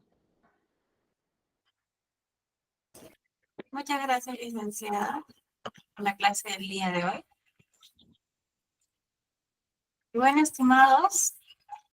Muchas gracias, licenciada, por la clase del día de hoy. Bueno, estimados,